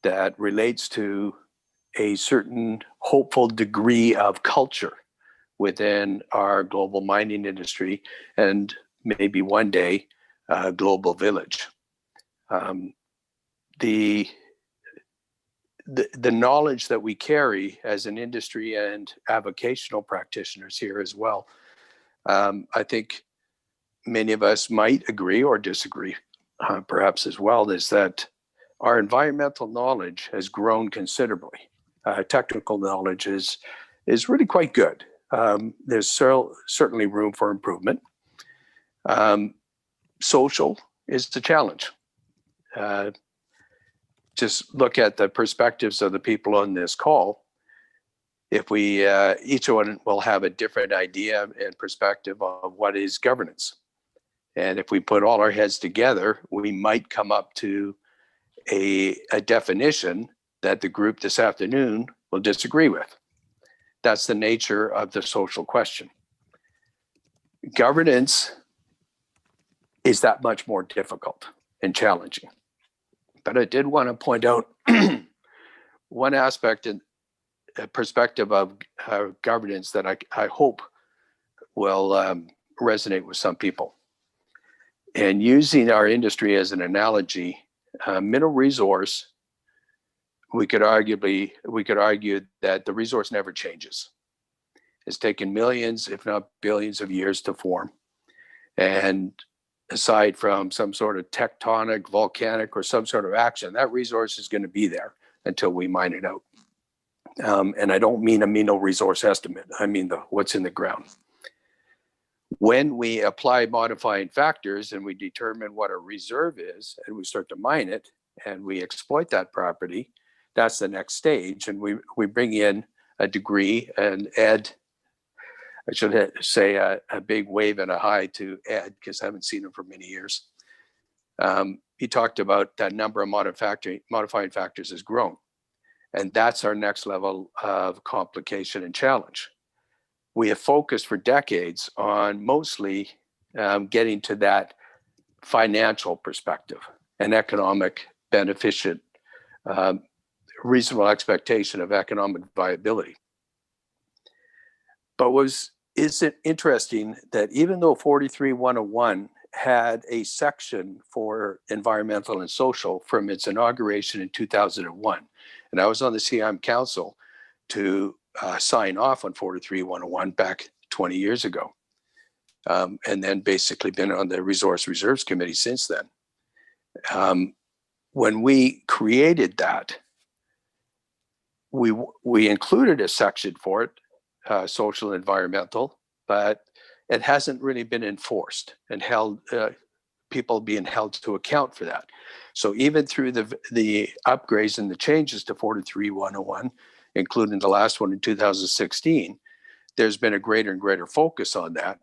that relates to a certain hopeful degree of culture within our global mining industry and maybe one day global village. The knowledge that we carry as an industry and avocational practitioners here as well, I think many of us might agree or disagree, perhaps as well, is that our environmental knowledge has grown considerably. Technical knowledge is really quite good. There's certainly room for improvement. Social is the challenge. Just look at the perspectives of the people on this call. If we, each one will have a different idea and perspective of what is governance. And if we put all our heads together, we might come up to a definition that the group this afternoon will disagree with. That's the nature of the social question. Governance is that much more difficult and challenging. But I did want to point out one aspect and perspective of governance that I hope will resonate with some people. And using our industry as an analogy, mineral resource, we could argue that the resource never changes. It's taken millions, if not billions of years to form. And aside from some sort of tectonic, volcanic, or some sort of action, that resource is going to be there until we mine it out. And I don't mean a mineral resource estimate. I mean what's in the ground. When we apply modifying factors and we determine what a reserve is, and we start to mine it, and we exploit that property, that's the next stage. And we bring in a degree, and Ed, I should say a big wave and a hi to Ed, because I haven't seen him for many years. He talked about that number of modifying factors has grown. And that's our next level of complication and challenge. We have focused for decades on mostly getting to that financial perspective, an economic beneficent, reasonable expectation of economic viability. But is it interesting that even though 43-101 had a section for environmental and social from its inauguration in 2001, and I was on the CIM Council to sign off on 43-101 back 20 years ago, and then basically been on the Resource Reserves Committee since then. When we created that, we included a section for it, social and environmental, but it hasn't really been enforced and held, people being held to account for that. So even through the upgrades and the changes to 43-101, including the last one in 2016, there's been a greater and greater focus on that.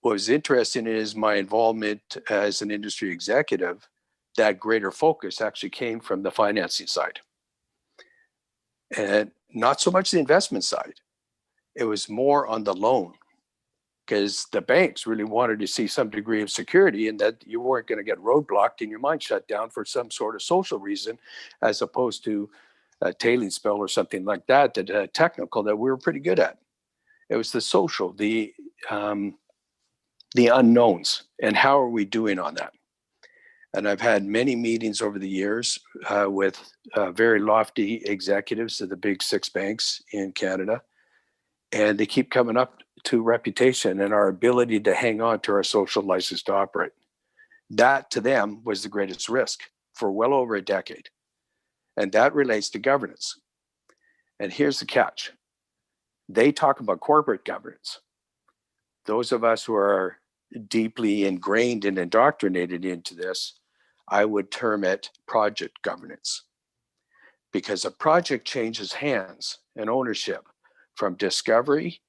What was interesting is my involvement as an industry executive, that greater focus actually came from the financing side. And not so much the investment side. It was more on the loan, because the banks really wanted to see some degree of security and that you weren't going to get roadblocked and your mine shut down for some sort of social reason, as opposed to a tailing spill or something like that, that technical that we were pretty good at. It was the social, the unknowns, and how are we doing on that? And I've had many meetings over the years with very lofty executives of the big 6 banks in Canada, and they keep coming up to reputation and our ability to hang on to our social license to operate. That to them was the greatest risk for well over a decade. And that relates to governance. And here's the catch. They talk about corporate governance. Those of us who are deeply ingrained and indoctrinated into this, I would term it project governance. Because a project changes hands and ownership from discovery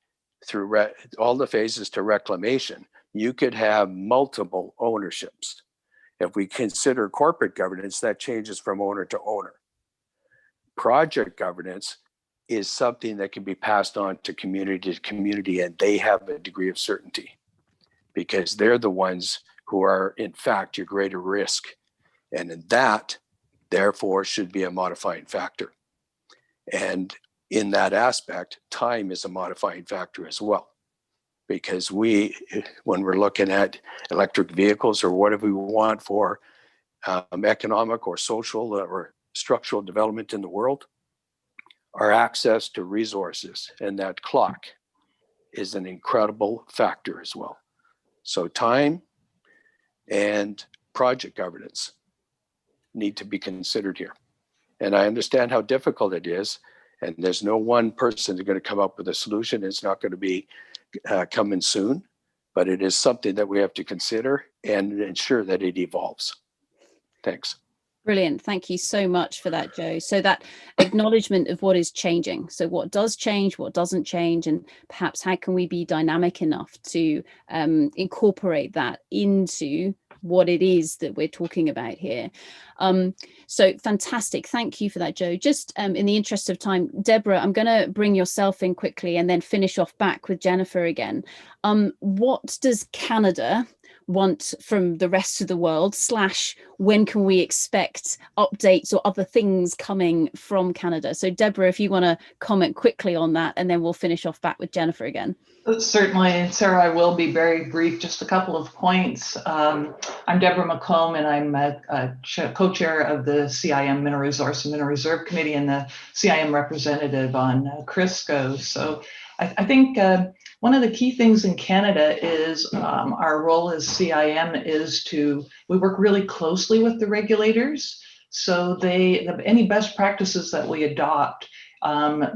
through all the phases to reclamation. You could have multiple ownerships. If we consider corporate governance, that changes from owner to owner. Project governance is something that can be passed on to community, and they have a degree of certainty because they're the ones who are, in fact, your greater risk. And in that, therefore, should be a modifying factor. And in that aspect, time is a modifying factor as well. Because when we're looking at electric vehicles or whatever we want for economic or social or structural development in the world, our access to resources and that clock is an incredible factor as well. So time and project governance need to be considered here. And I understand how difficult it is. And there's no one person that's going to come up with a solution. It's not going to be coming soon, but it is something that we have to consider and ensure that it evolves. Thanks. Brilliant. Thank you so much for that, Joe. So that acknowledgement of what is changing. So what does change, what doesn't change, and perhaps how can we be dynamic enough to incorporate that into what it is that we're talking about here. So fantastic. Thank you for that, Joe. Just in the interest of time, Deborah, I'm going to bring yourself in quickly and then finish off back with Jennifer again. What does Canada want from the rest of the world, / when can we expect updates or other things coming from Canada? So Deborah, if you want to comment quickly on that, and then we'll finish off back with Jennifer again. Certainly, Sarah, I will be very brief, just a couple of points. I'm Deborah McComb, and I'm a co-chair of the CIM Mineral Resource and Mineral Reserve Committee and the CIM representative on CRISCO. So I think one of the key things in Canada is our role as CIM is we work really closely with the regulators. So any best practices that we adopt,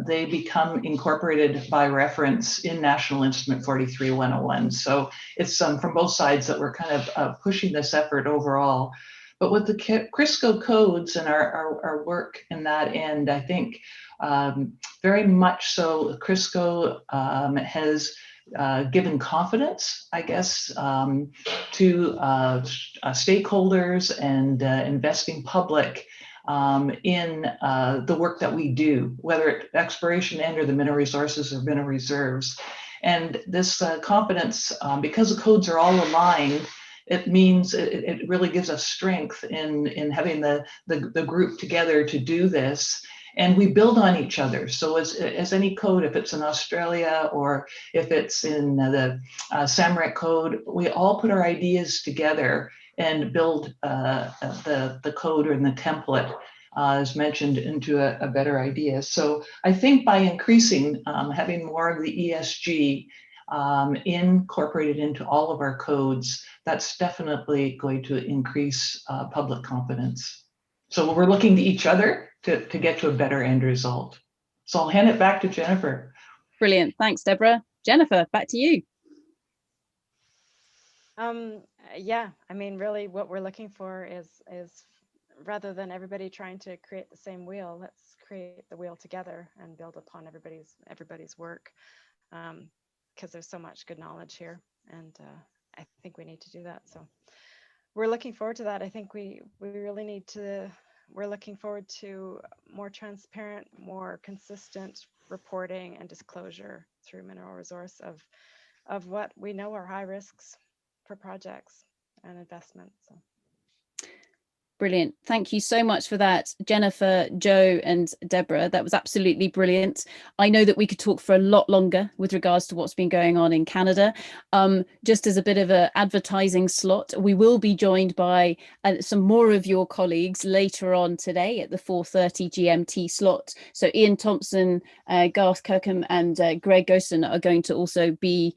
they become incorporated by reference in National Instrument 43-101. So it's from both sides that we're kind of pushing this effort overall. But with the CRISCO codes and our work in that end, I think very much so CRISCO has given confidence, I guess, to stakeholders and investing public in the work that we do, whether it's exploration and or the mineral resources or mineral reserves. And this confidence, because the codes are all aligned, it means it really gives us strength in having the group together to do this. And we build on each other. So as any code, if it's in Australia or if it's in the SAMREC code, we all put our ideas together and build the code or the template, as mentioned, into a better idea. So I think by increasing, having more of the ESG incorporated into all of our codes, that's definitely going to increase public confidence. So we're looking to each other to get to a better end result. So I'll hand it back to Jennifer. Brilliant. Thanks, Deborah. Jennifer, back to you. Yeah, I mean, really what we're looking for is rather than everybody trying to create the same wheel, let's create the wheel together and build upon everybody's work, because there's so much good knowledge here, and I think we need to do that. So we're looking forward to that. I think we really need to. We're looking forward to more transparent, more consistent reporting and disclosure through Mineral Resource of what we know are high risks for projects and investment. So. Brilliant. Thank you so much for that, Jennifer, Joe and Deborah. That was absolutely brilliant. I know that we could talk for a lot longer with regards to what's been going on in Canada. Just as a bit of an advertising slot, we will be joined by some more of your colleagues later on today at the 4:30 GMT slot. So Ian Thompson, Garth Kirkham and Greg Gosen are going to also be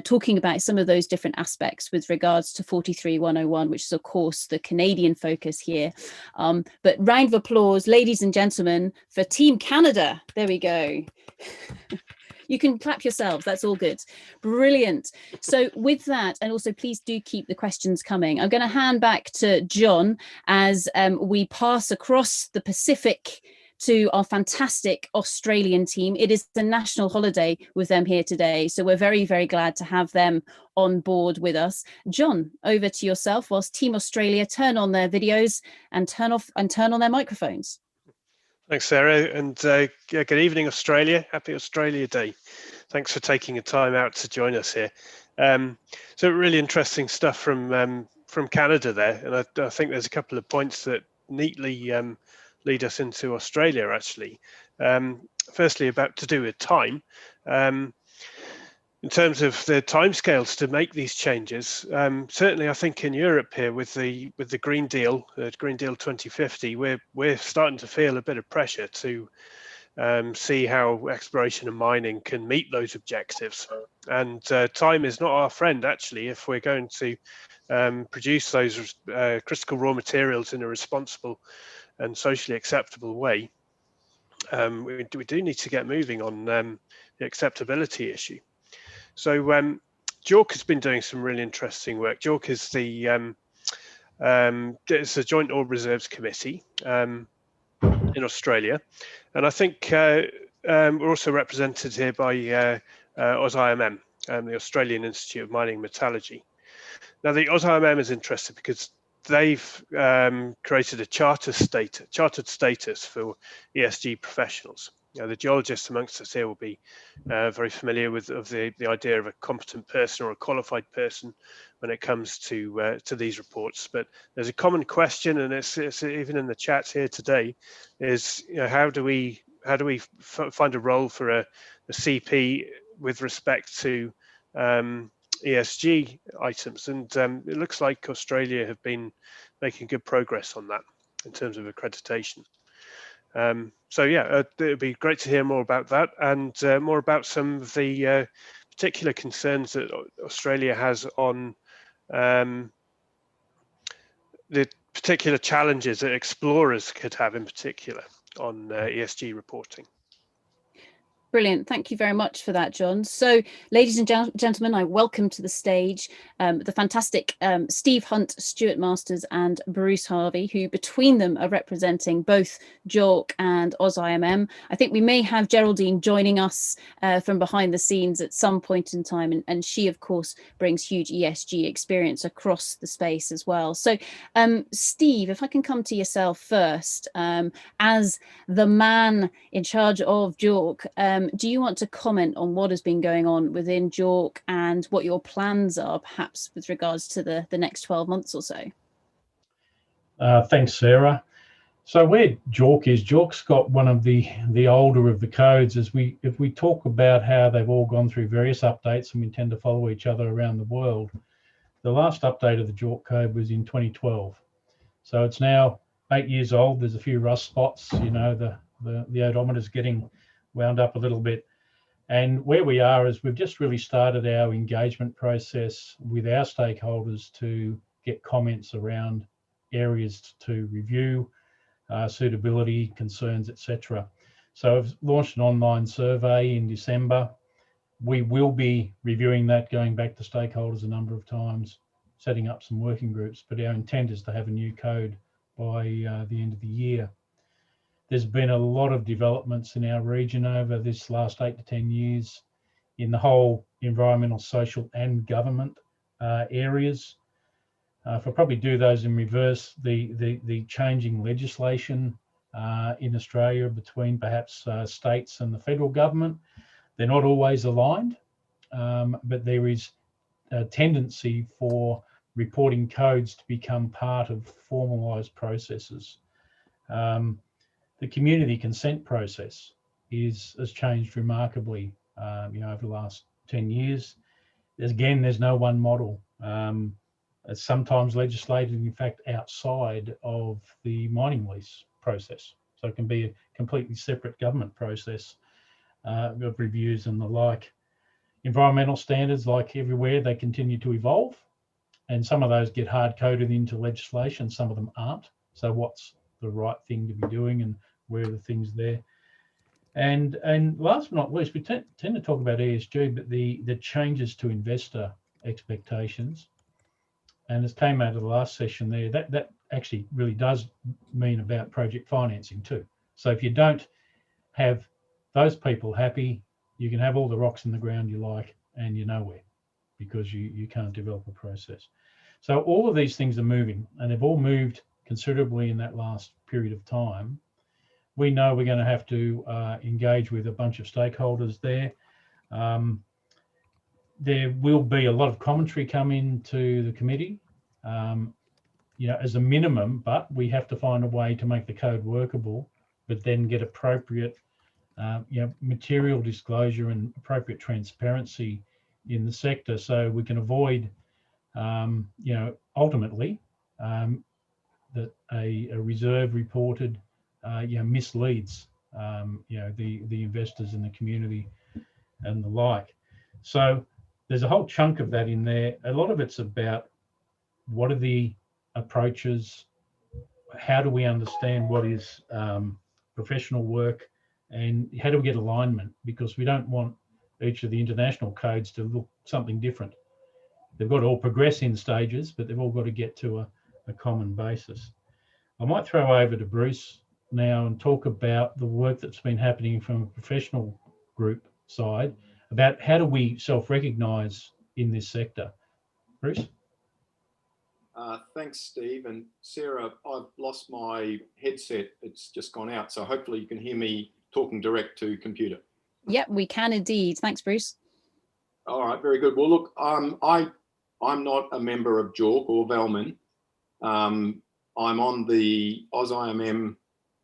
talking about some of those different aspects with regards to 43-101, which is of course the Canadian focus here. But round of applause, ladies and gentlemen, for Team Canada. There we go. You can clap yourselves, that's all good. Brilliant. So with that, and also please do keep the questions coming. I'm going to hand back to John as we pass across the Pacific to our fantastic Australian team. It is the national holiday with them here today, so we're very, very glad to have them on board with us. John, over to yourself whilst Team Australia turn on their videos and turn on their microphones. Thanks, Sarah, and good evening, Australia. Happy Australia Day. Thanks for taking the time out to join us here. So really interesting stuff from Canada there, and I think there's a couple of points that neatly lead us into Australia, actually. Firstly, about to do with time. In terms of the timescales to make these changes, certainly I think in Europe here with the Green Deal, Green Deal 2050, we're starting to feel a bit of pressure to see how exploration and mining can meet those objectives. And time is not our friend, actually, if we're going to produce those critical raw materials in a responsible and socially acceptable way. We do need to get moving on the acceptability issue. So JORC has been doing some really interesting work. JORC is it's a Joint Ore Reserves Committee in Australia, and I think we're also represented here by AusIMM, the Australian Institute of Mining and Metallurgy. Now, the AusIMM is interested because they've created a chartered status for ESG professionals. The geologists amongst us here will be very familiar with the idea of a competent person or a qualified person when it comes to these reports. But there's a common question, and it's even in the chat here today, is how do we find a role for a CP with respect to ESG items? And it looks like Australia have been making good progress on that in terms of accreditation. So yeah, it'd be great to hear more about that and more about some of the particular concerns that Australia has on the particular challenges that explorers could have in particular on ESG reporting. Brilliant. Thank you very much for that, John. So, ladies and gentlemen, I welcome to the stage the fantastic Steve Hunt, Stuart Masters and Bruce Harvey, who between them are representing both JORC and AusIMM. I think we may have Geraldine joining us from behind the scenes at some point in time, and she, of course, brings huge ESG experience across the space as well. So, Steve, if I can come to yourself first, as the man in charge of JORC, do you want to comment on what has been going on within JORC and what your plans are, perhaps with regards to the next 12 months or so? Thanks, Sarah. So where JORC is, JORC's got one of the older of the codes. If we talk about how they've all gone through various updates, and we tend to follow each other around the world, the last update of the JORC code was in 2012. So it's now 8 years old. There's a few rust spots, the odometer's getting wound up a little bit. And where we are is we've just really started our engagement process with our stakeholders to get comments around areas to review, suitability, concerns, etc. So I've launched an online survey in December. We will be reviewing that, going back to stakeholders a number of times, setting up some working groups, but our intent is to have a new code by the end of the year. There's been a lot of developments in our region over this last 8 to 10 years in the whole environmental, social and government areas. If I probably do those in reverse, the changing legislation in Australia between perhaps states and the federal government, they're not always aligned, but there is a tendency for reporting codes to become part of formalised processes. The community consent process has changed remarkably, over the last 10 years. There's no one model. It's sometimes legislated, in fact, outside of the mining lease process. So it can be a completely separate government process of reviews and the like. Environmental standards, like everywhere, they continue to evolve. And some of those get hard coded into legislation, some of them aren't. So what's the right thing to be doing and where are the things there? And last but not least, we tend to talk about ESG, but the changes to investor expectations. And as came out of the last session there, that actually really does mean about project financing too. So if you don't have those people happy, you can have all the rocks in the ground you like and you're nowhere because you can't develop a process. So all of these things are moving, and they've all moved considerably in that last period of time. We know we're going to have to engage with a bunch of stakeholders there. There will be a lot of commentary come into the committee, as a minimum, but we have to find a way to make the code workable, but then get appropriate, material disclosure and appropriate transparency in the sector, so we can avoid, ultimately, that a reserve reported, misleads, the investors in the community and the like. So there's a whole chunk of that in there. A lot of it's about what are the approaches, how do we understand what is professional work, and how do we get alignment, because we don't want each of the international codes to look something different. They've got to all progress in stages, but they've all got to get to a common basis. I might throw over to Bruce now and talk about the work that's been happening from a professional group side about how do we self-recognise in this sector. Bruce? Thanks, Steve. And Sarah, I've lost my headset. It's just gone out. So hopefully you can hear me talking direct to computer. Yep, we can indeed. Thanks, Bruce. All right, very good. Well, look, I'm not a member of JORC or Valmin. I'm on the AusIMM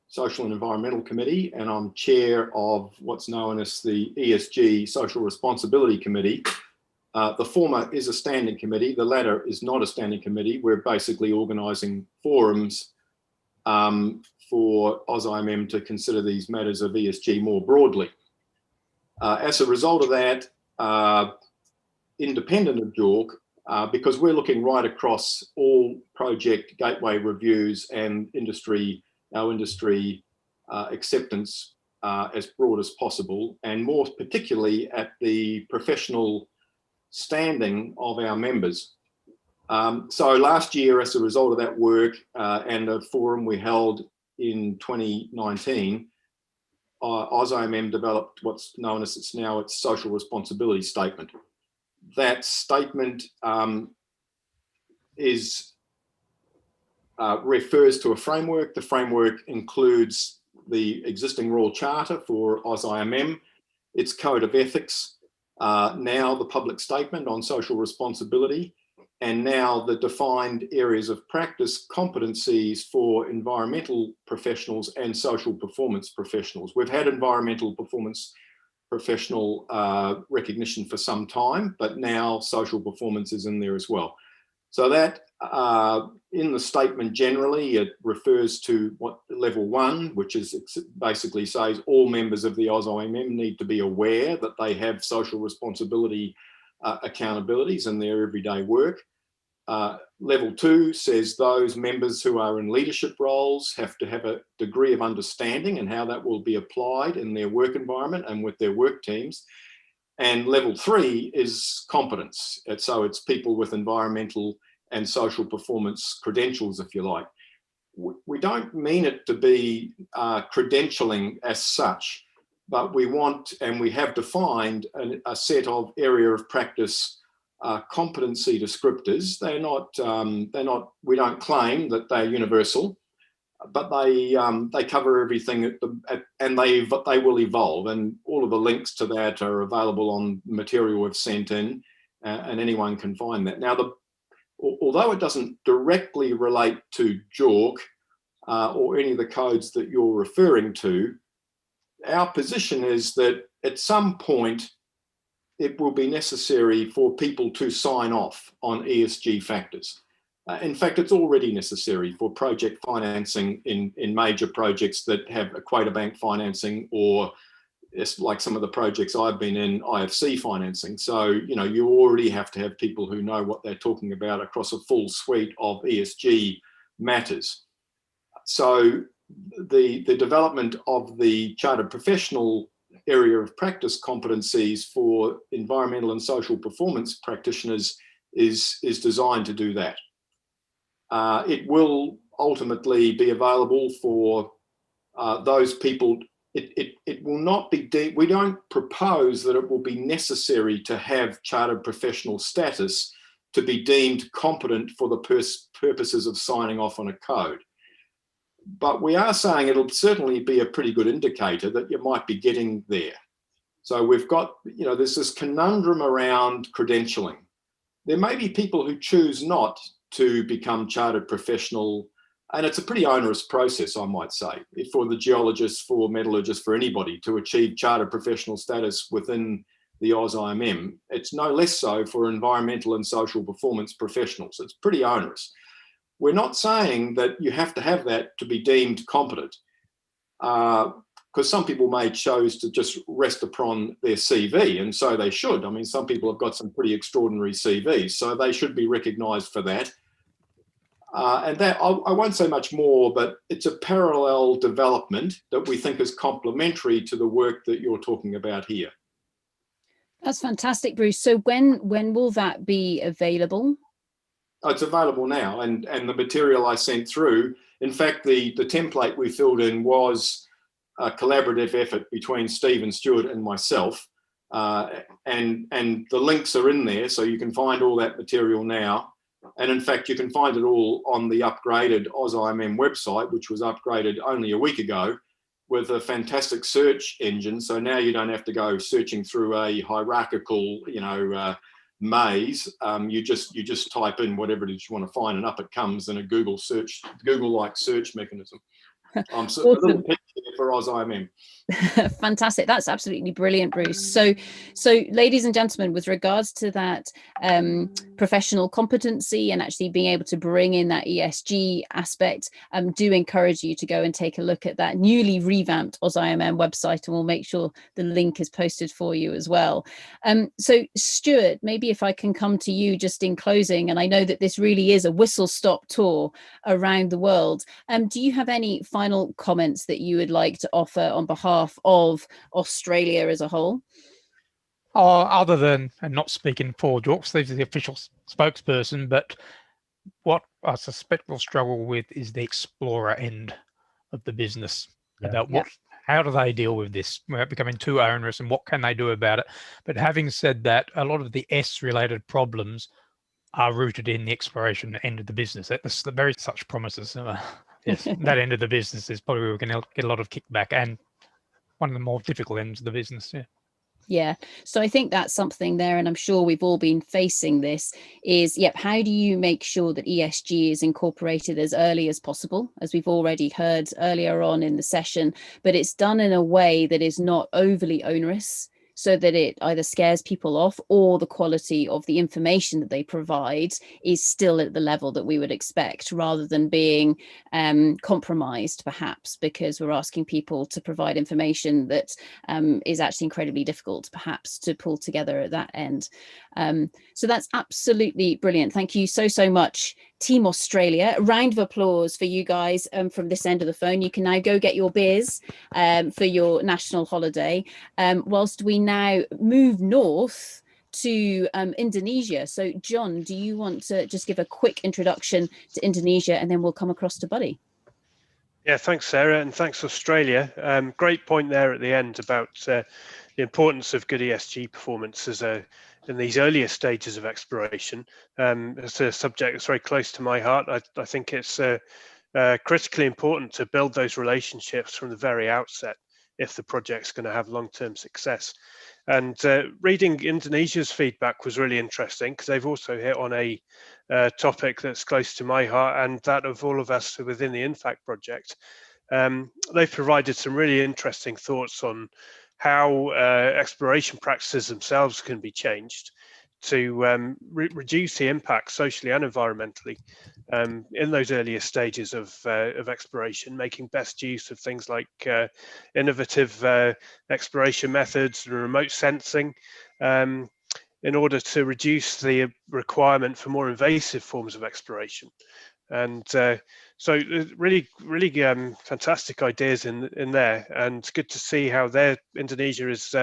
Social and Environmental Committee, and I'm chair of what's known as the ESG Social Responsibility Committee. The former is a standing committee. The latter is not a standing committee. We're basically organising forums for AusIMM to consider these matters of ESG more broadly. As a result of that, independent of JORC, because we're looking right across all project gateway reviews and our industry acceptance as broad as possible, and more particularly at the professional standing of our members. So last year, as a result of that work and a forum we held in 2019, AusIMM developed what's known as its social responsibility statement. That statement refers to a framework. The framework includes the existing Royal Charter for AusIMM, its Code of Ethics, now the public statement on social responsibility, and now the defined areas of practice competencies for environmental professionals and social performance professionals. We've had environmental performance professional recognition for some time, but now social performance is in there as well. So that in the statement generally, it refers to what level 1, which is basically says all members of the AusIMM need to be aware that they have social responsibility accountabilities in their everyday work. Level 2 says those members who are in leadership roles have to have a degree of understanding and how that will be applied in their work environment and with their work teams. And level 3 is competence. So it's people with environmental and social performance credentials, if you like. we don't mean it to be credentialing as such, but we want, and we have defined a set of area of practice competency descriptors. They're not. We don't claim that they're universal, but they cover everything, and they will evolve. And all of the links to that are available on material we've sent in, and anyone can find that. Now, although it doesn't directly relate to JORC or any of the codes that you're referring to, our position is that at some point it will be necessary for people to sign off on ESG factors. In fact, it's already necessary for project financing in major projects that have equator bank financing, or it's like some of the projects I've been in, IFC financing. So, you already have to have people who know what they're talking about across a full suite of ESG matters. So the development of the chartered professional area of practice competencies for environmental and social performance practitioners is designed to do that. It will ultimately be available for those people. It will not be, we don't propose that it will be necessary to have chartered professional status to be deemed competent for the purposes of signing off on a code. But we are saying it'll certainly be a pretty good indicator that you might be getting there. So we've got, there's this conundrum around credentialing. There may be people who choose not to become chartered professional, and it's a pretty onerous process, I might say, for the geologists, for metallurgists, for anybody to achieve chartered professional status within the AusIMM. It's no less so for environmental and social performance professionals. It's pretty onerous. We're not saying that you have to have that to be deemed competent, because some people may choose to just rest upon their CV, and so they should. I mean, some people have got some pretty extraordinary CVs, so they should be recognised for that. And that, I won't say much more, but it's a parallel development that we think is complementary to the work that you're talking about here. That's fantastic, Bruce. So when will that be available? It's available now, and the material I sent through, in fact, the template we filled in was a collaborative effort between Steve and Stuart and myself, and the links are in there, so you can find all that material now. And in fact, you can find it all on the upgraded AusIMM website, which was upgraded only a week ago, with a fantastic search engine. So now you don't have to go searching through a hierarchical, maze. You just type in whatever it is you want to find, and up it comes in a Google-like search mechanism. So awesome. A little picture for AusIMM. Fantastic. That's absolutely brilliant, Bruce. So ladies and gentlemen, with regards to that professional competency and actually being able to bring in that ESG aspect, do encourage you to go and take a look at that newly revamped AusIMM website, and we'll make sure the link is posted for you as well. So Stuart, maybe if I can come to you just in closing, and I know that this really is a whistle-stop tour around the world. Do you have any final comments that you would like to offer on behalf of Australia as a whole? Other than, and not speaking for JORC, Steve's the official spokesperson, but what I suspect we'll struggle with is the explorer end of the business. How do they deal with this without becoming too onerous, and what can they do about it? But having said that, a lot of the S-related problems are rooted in the exploration end of the business. That's the very such promises. Yes, that end of the business is probably where we're going to get a lot of kickback, and one of the more difficult ends of the business. Yeah, so I think that's something there, and I'm sure we've all been facing this, is, how do you make sure that ESG is incorporated as early as possible, as we've already heard earlier on in the session, but it's done in a way that is not overly onerous, so that it either scares people off, or the quality of the information that they provide is still at the level that we would expect, rather than being compromised, perhaps, because we're asking people to provide information that is actually incredibly difficult, perhaps, to pull together at that end. So that's absolutely brilliant. Thank you so much, Team Australia. A round of applause for you guys from this end of the phone. You can now go get your beers for your national holiday, whilst we now move north to Indonesia. So John, do you want to just give a quick introduction to Indonesia, and then we'll come across to Buddy? Yeah, thanks, Sarah, and thanks, Australia. Great point there at the end about the importance of good ESG performance in these earlier stages of exploration. It's a subject that's very close to my heart. I think it's critically important to build those relationships from the very outset if the project's going to have long-term success. And reading Indonesia's feedback was really interesting because they've also hit on a topic that's close to my heart and that of all of us within the INFACT project. They've provided some really interesting thoughts on how exploration practices themselves can be changed to reduce the impact socially and environmentally in those earlier stages of exploration, making best use of things like innovative exploration methods and remote sensing in order to reduce the requirement for more invasive forms of exploration. And so really fantastic ideas in there, and good to see how Indonesia is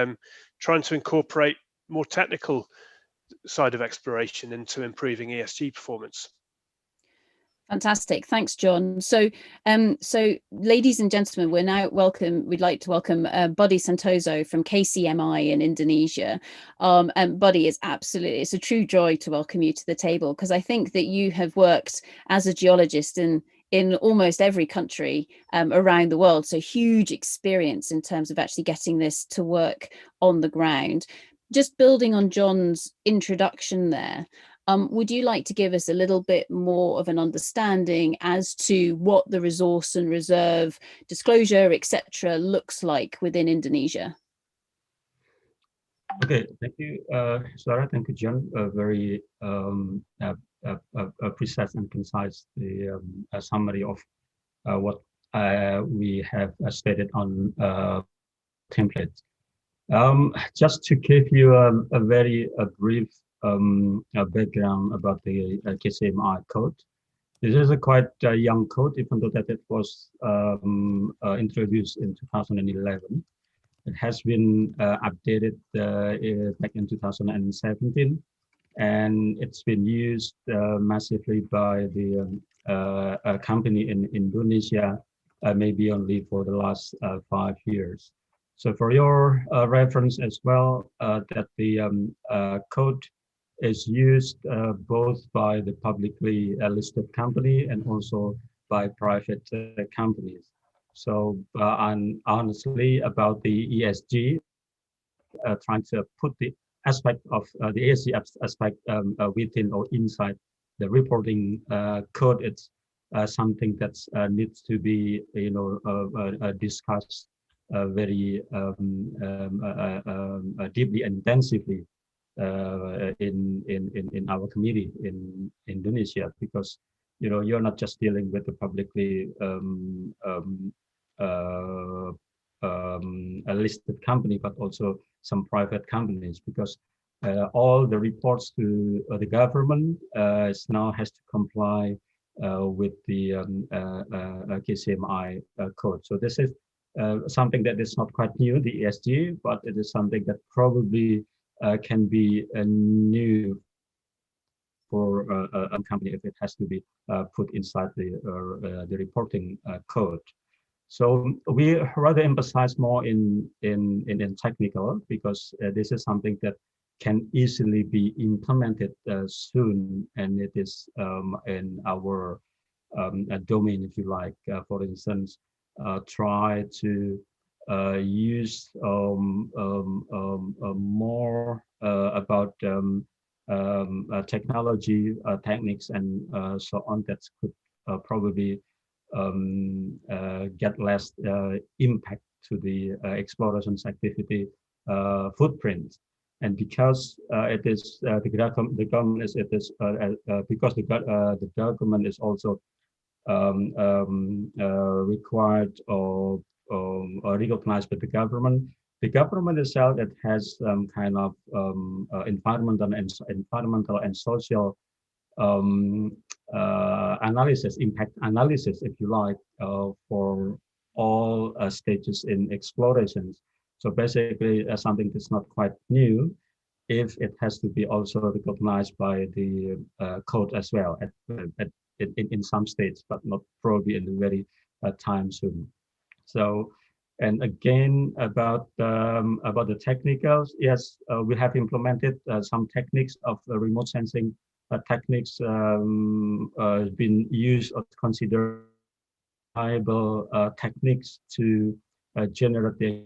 trying to incorporate more technical side of exploration into improving ESG performance. Fantastic, thanks, John. So, ladies and gentlemen, we'd like to welcome Buddy Santoso from KCMI in Indonesia. And Buddy, it's a true joy to welcome you to the table, because I think that you have worked as a geologist in almost every country around the world. So huge experience in terms of actually getting this to work on the ground. Just building on John's introduction there, would you like to give us a little bit more of an understanding as to what the resource and reserve disclosure, etc., looks like within Indonesia? Okay, thank you, Sarah. Thank you, John. Very precise and concise a summary of what we have stated on template. Just to give you a very brief background about the KCMI code. This is a quite young code, even though that it was introduced in 2011. It has been updated back in 2017, and it's been used massively by the company in Indonesia, maybe only for the last 5 years. So for your reference as well, that the code is used both by the publicly listed company and also by private companies. So and honestly, about the ESG, trying to put the aspect of the ESG aspect within or inside the reporting code, it's something that needs to be discussed very deeply and intensively in our community in Indonesia, because you're not just dealing with the publicly a listed company, but also some private companies, because all the reports to the government now has to comply with the KCMI code. So this is something that is not quite new, the ESG, but it is something that probably can be new for a company if it has to be put inside the reporting code. So we rather emphasize more in technical, because this is something that can easily be implemented soon, and it is in our domain, if you like. For instance, try to use more about technology, techniques, and so on, that could probably get less impact to the exploration's activity footprint. And because it is the government is because the government is also required or recognized by the government. The government itself, that has kind of environmental and social analysis, impact analysis, if you like, for all stages in explorations. So basically, something that's not quite new, if it has to be also recognized by the code as well in some states, but not probably in the very time soon. So, and again about the technicals, yes, we have implemented some techniques of remote sensing techniques been used or considered reliable techniques to generate the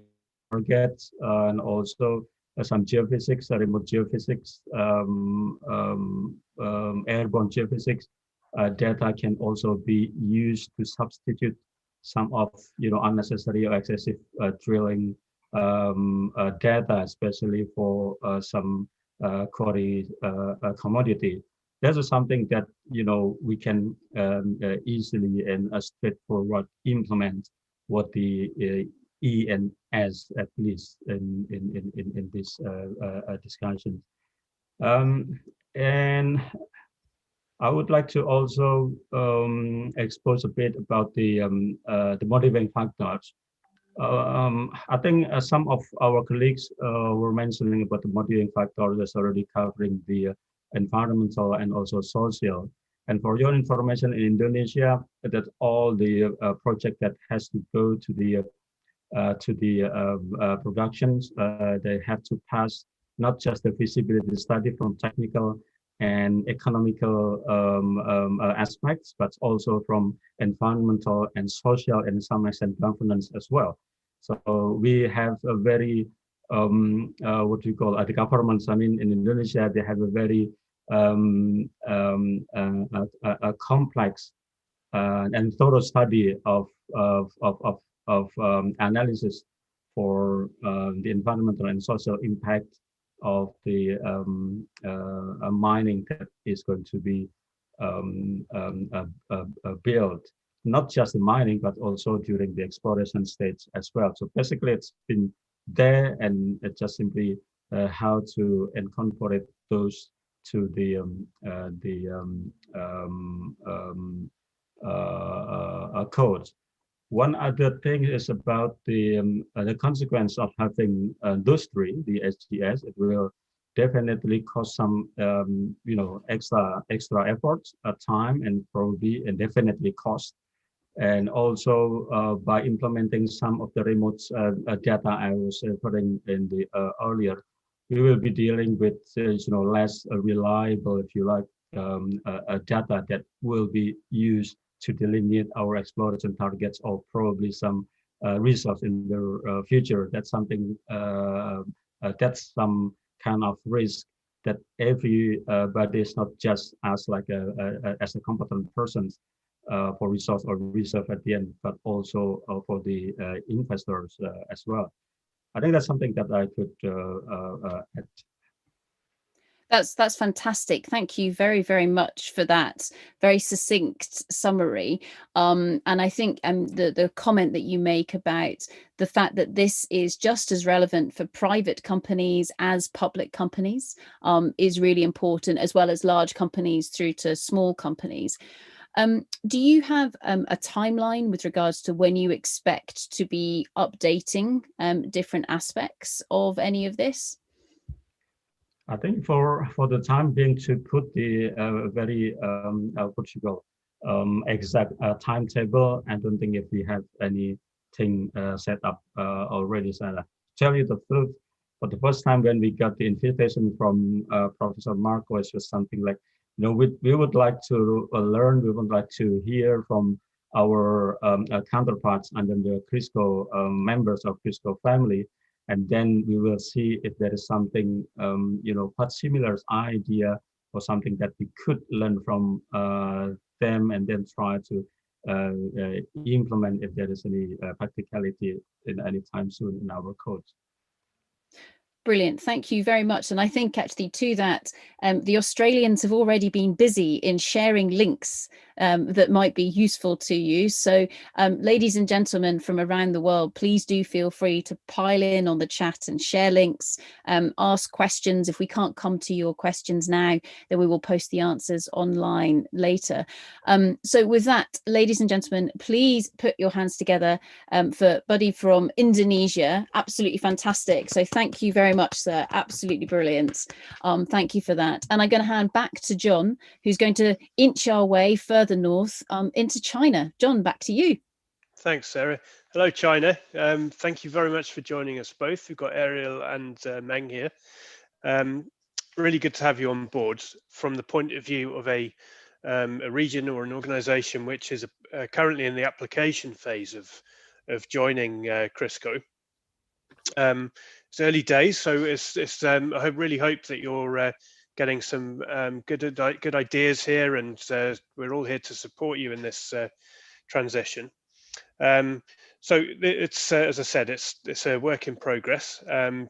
targets and also some geophysics, remote geophysics, airborne geophysics data can also be used to substitute some of unnecessary or excessive drilling data, especially for some quarry commodity. This is something that we can easily and straightforward implement what the E and S at least in this discussion. And I would like to also expose a bit about the motivating factors. I think some of our colleagues were mentioning about the motivating factors that's already covering the environmental and also social. And for your information, in Indonesia, that all the project that has to go to the productions, they have to pass not just the feasibility study from technical and economical aspects, but also from environmental and social and some extent governance as well. So we have a very what we call the governments. I mean, in Indonesia, they have a very a complex and thorough study of analysis for the environmental and social impact of the mining that is going to be built, not just the mining, but also during the exploration stage as well. So basically, it's been there, and it's just simply how to incorporate those to the code. One other thing is about the consequence of having those three, the SGS. It will definitely cost some extra efforts, time, and probably and definitely cost. And also by implementing some of the remote data I was referring in the earlier, we will be dealing with less reliable, if you like, data that will be used to delineate our exploration targets or probably some resource in the future. That's something that's some kind of risk that everybody is not just as like as a competent person for resource or reserve at the end, but also for the investors as well. I think that's something that I could add. That's fantastic. Thank you very, very much for that very succinct summary. And I think the comment that you make about the fact that this is just as relevant for private companies as public companies is really important, as well as large companies through to small companies. Do you have a timeline with regards to when you expect to be updating different aspects of any of this? I think for the time being, to put the very exact timetable, I don't think if we have anything set up already. So to tell you the truth, for the first time when we got the invitation from Professor Marco, it was something like, we would like to learn, we would like to hear from our counterparts and then the CRISCO members of CRISCO family. And then we will see if there is something, what similar idea or something that we could learn from them, and then try to implement if there is any practicality in any time soon in our code. Brilliant. Thank you very much. And I think actually to that, the Australians have already been busy in sharing links that might be useful to you. So ladies and gentlemen from around the world, please do feel free to pile in on the chat and share links, ask questions. If we can't come to your questions now, then we will post the answers online later. So with that, ladies and gentlemen, please put your hands together for Buddy from Indonesia. Absolutely fantastic. So thank you very much, sir. Absolutely brilliant. Thank you for that. And I'm going to hand back to John, who's going to inch our way further north into China. John, back to you. Thanks, Sarah. Hello, China. Thank you very much for joining us both. We've got Ariel and Meng here. Really good to have you on board from the point of view of a region or an organisation which is currently in the application phase of joining Crisco. It's early days, so I really hope that you're getting some good ideas here, and we're all here to support you in this transition. So it's as I said, it's a work in progress.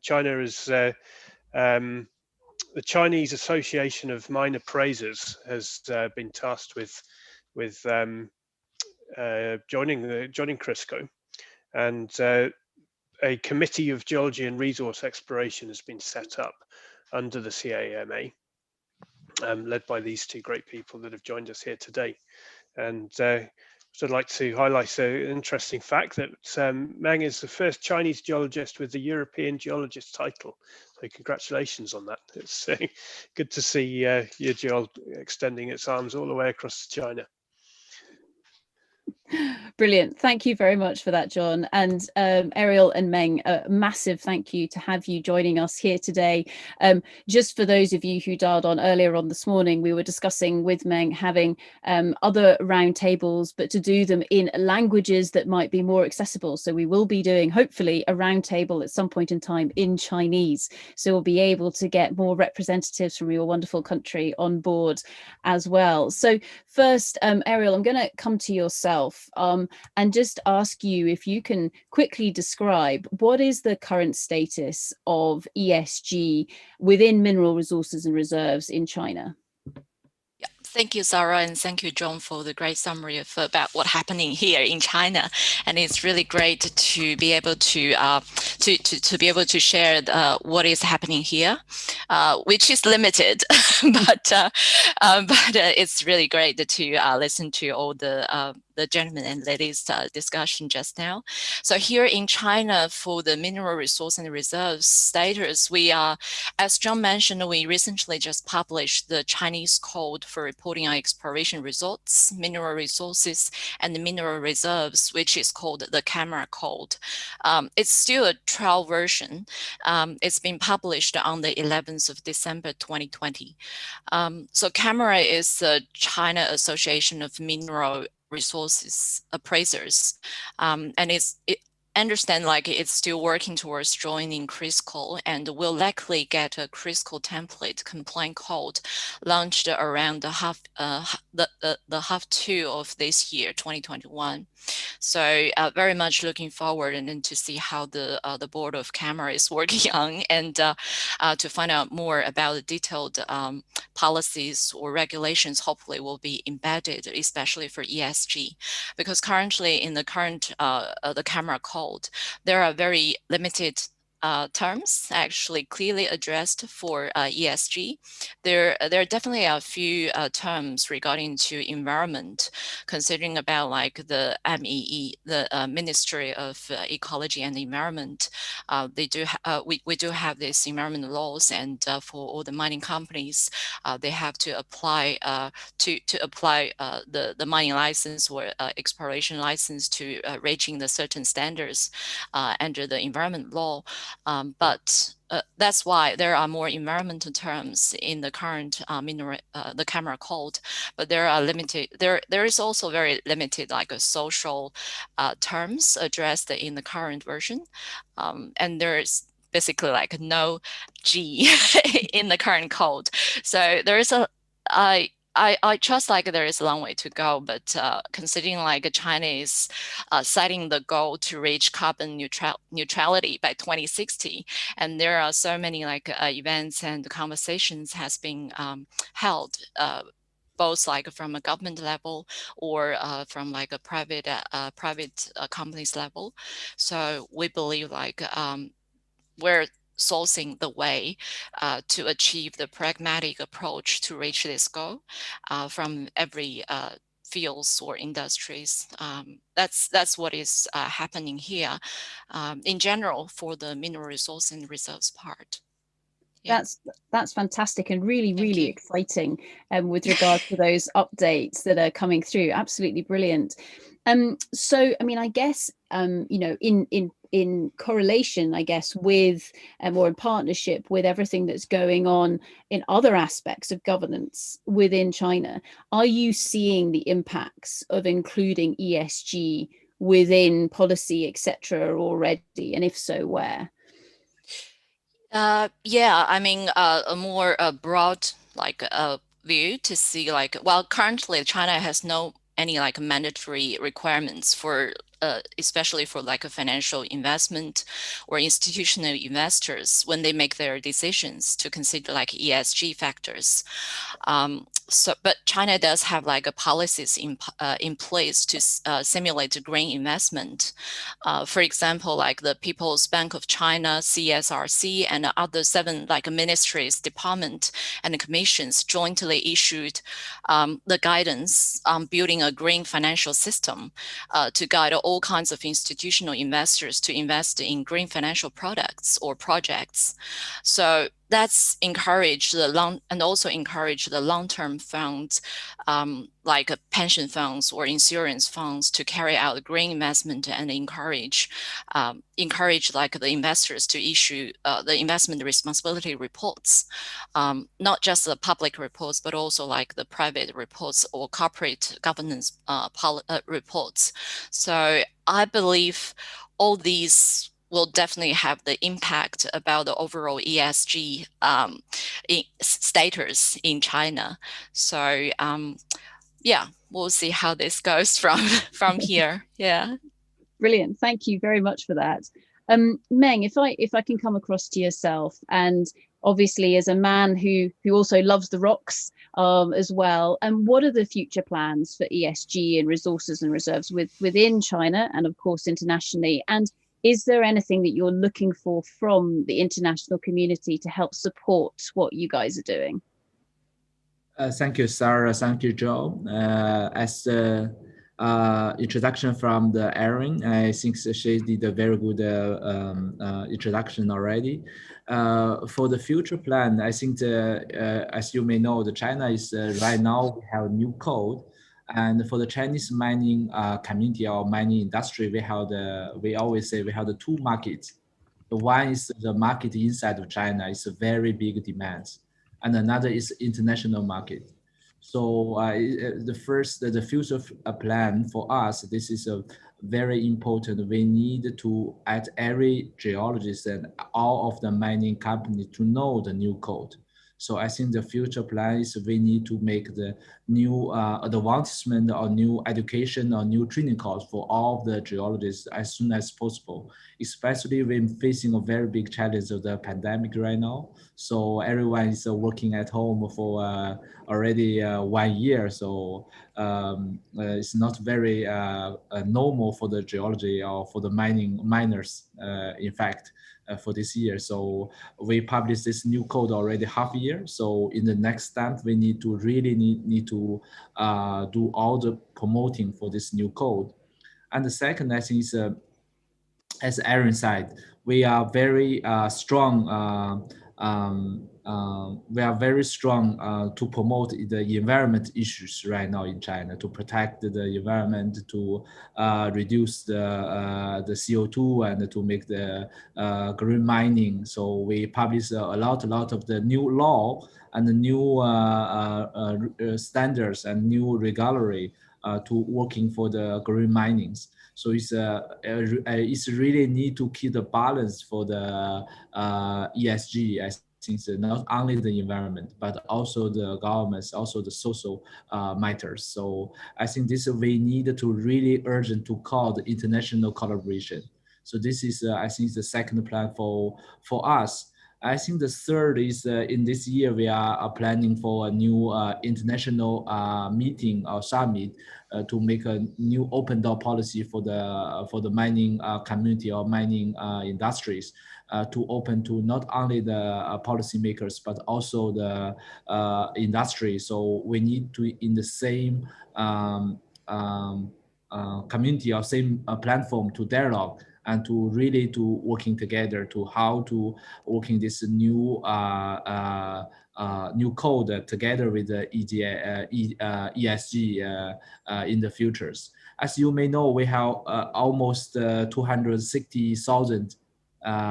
China is the Chinese Association of Mine Appraisers has been tasked with joining Crisco, and a committee of geology and resource exploration has been set up under the CAMA, led by these two great people that have joined us here today. And so I'd like to highlight an interesting fact that Meng is the first Chinese geologist with the European geologist title. So congratulations on that. It's good to see your geo extending its arms all the way across China. Brilliant. Thank you very much for that, John. And Ariel and Meng, a massive thank you to have you joining us here today. Just for those of you who dialed on earlier on this morning, we were discussing with Meng having other roundtables, but to do them in languages that might be more accessible. So we will be doing, hopefully, a roundtable at some point in time in Chinese. So we'll be able to get more representatives from your wonderful country on board as well. So first, Ariel, I'm going to come to yourself. And just ask you if you can quickly describe what is the current status of ESG within mineral resources and reserves in China? Thank you, Sarah, and thank you, John, for the great summary about what's happening here in China. And it's really great to be able to be able to share what is happening here, which is limited, but it's really great to listen to all the gentlemen and ladies discussion just now. So here in China, for the mineral resource and reserves status, we are, as John mentioned, we recently just published the Chinese code for reporting on exploration results, mineral resources, and the mineral reserves, which is called the CAMERA code. It's still a trial version. It's been published on the 11th of December 2020. So CAMERA is the China Association of Mineral Resources Appraisers, and understand like it's still working towards joining Crisco, and will likely get a Crisco template compliant code launched around the half two of this year, 2021. So very much looking forward and then to see how the board of CAMERA is working on, and to find out more about the detailed policies or regulations hopefully will be embedded, especially for ESG, because currently in the current the CAMERA code, there are very limited terms actually clearly addressed for ESG. There are definitely a few terms regarding to environment, considering about like the MEE, the Ministry of Ecology and Environment. They do we do have these environmental laws, and for all the mining companies, they have to apply to apply the mining license or exploration license to reaching the certain standards under the environment law. But that's why there are more environmental terms in the current the CAMERA code, but there are limited. There is also very limited like social terms addressed in the current version, and there's basically like no G in the current code. So there is I trust like there is a long way to go, but considering like China is setting the goal to reach carbon neutrality by 2060, and there are so many like events and conversations has been held, both like from a government level or from like a private companies level. So we believe like we're sourcing the way to achieve the pragmatic approach to reach this goal from every fields or industries. That's what is happening here in general for the mineral resource and reserves part. Yeah. That's fantastic and really exciting with regard to those updates that are coming through. Absolutely brilliant. So, I mean, I guess, you know, in correlation, I guess, with or in partnership with everything that's going on in other aspects of governance within China, are you seeing the impacts of including ESG within policy, etc., already? And if so, where? Yeah, I mean, a more broad like view to see like, well, currently China has no any like mandatory requirements for especially for like a financial investment or institutional investors when they make their decisions to consider like ESG factors. So, but China does have like a policies in place to simulate green investment. For example, like the People's Bank of China, CSRC, and other 7 like ministries, department, and commissions jointly issued the guidance on building a green financial system to guide all kinds of institutional investors to invest in green financial products or projects. So that's encourage the long-term funds, like pension funds or insurance funds, to carry out green investment and encourage like the investors to issue the investment responsibility reports, not just the public reports, but also like the private reports or corporate governance reports. So I believe all these will definitely have the impact about the overall ESG status in China. So yeah, we'll see how this goes from here. Yeah. Brilliant. Thank you very much for that. Meng, if I can come across to yourself, and obviously as a man who also loves the rocks as well, and what are the future plans for ESG and resources and reserves within China and of course internationally? And is there anything that you're looking for from the international community to help support what you guys are doing? Thank you, Sarah. Thank you, Joe. As the introduction from the Erin, I think she did a very good introduction already. For the future plan, I think as you may know, the China is right now we have a new code, and for the Chinese mining community or mining industry, we always say we have the 2 markets. The one is the market inside of China is a very big demand, and another is international market. So the future plan for us, this is a very important. We need to at every geologist and all of the mining companies to know the new code. So I think the future plan is we need to make the new advancement or new education or new training course for all of the geologists as soon as possible, especially when facing a very big challenge of the pandemic right now. So everyone is working at home for already 1 year. So it's not very normal for the geology or for the miners, in fact. For this year. So we published this new code already half a year. So in the next step, we need to really need to do all the promoting for this new code. And the second, I think, is as Aaron said, we are very strong. We are very strong to promote the environment issues right now in China, to protect the environment, to reduce the CO2 and to make the green mining. So we publish a lot of the new law and the new standards and new regulatory to working for the green minings. So it's really need to keep the balance for the ESG. I think not only the environment, but also the governments, also the social matters. So I think this we need to really urgent to call the international collaboration. So this is I think the second plan for us. I think the third is in this year we are planning for a new international meeting or summit to make a new open door policy for the mining community or mining industries to open to not only the policymakers but also the industry. So we need to in the same community or same platform to dialogue and to really to working together to how to working this new new code together with the ESG in the futures. As you may know, we have almost 260,000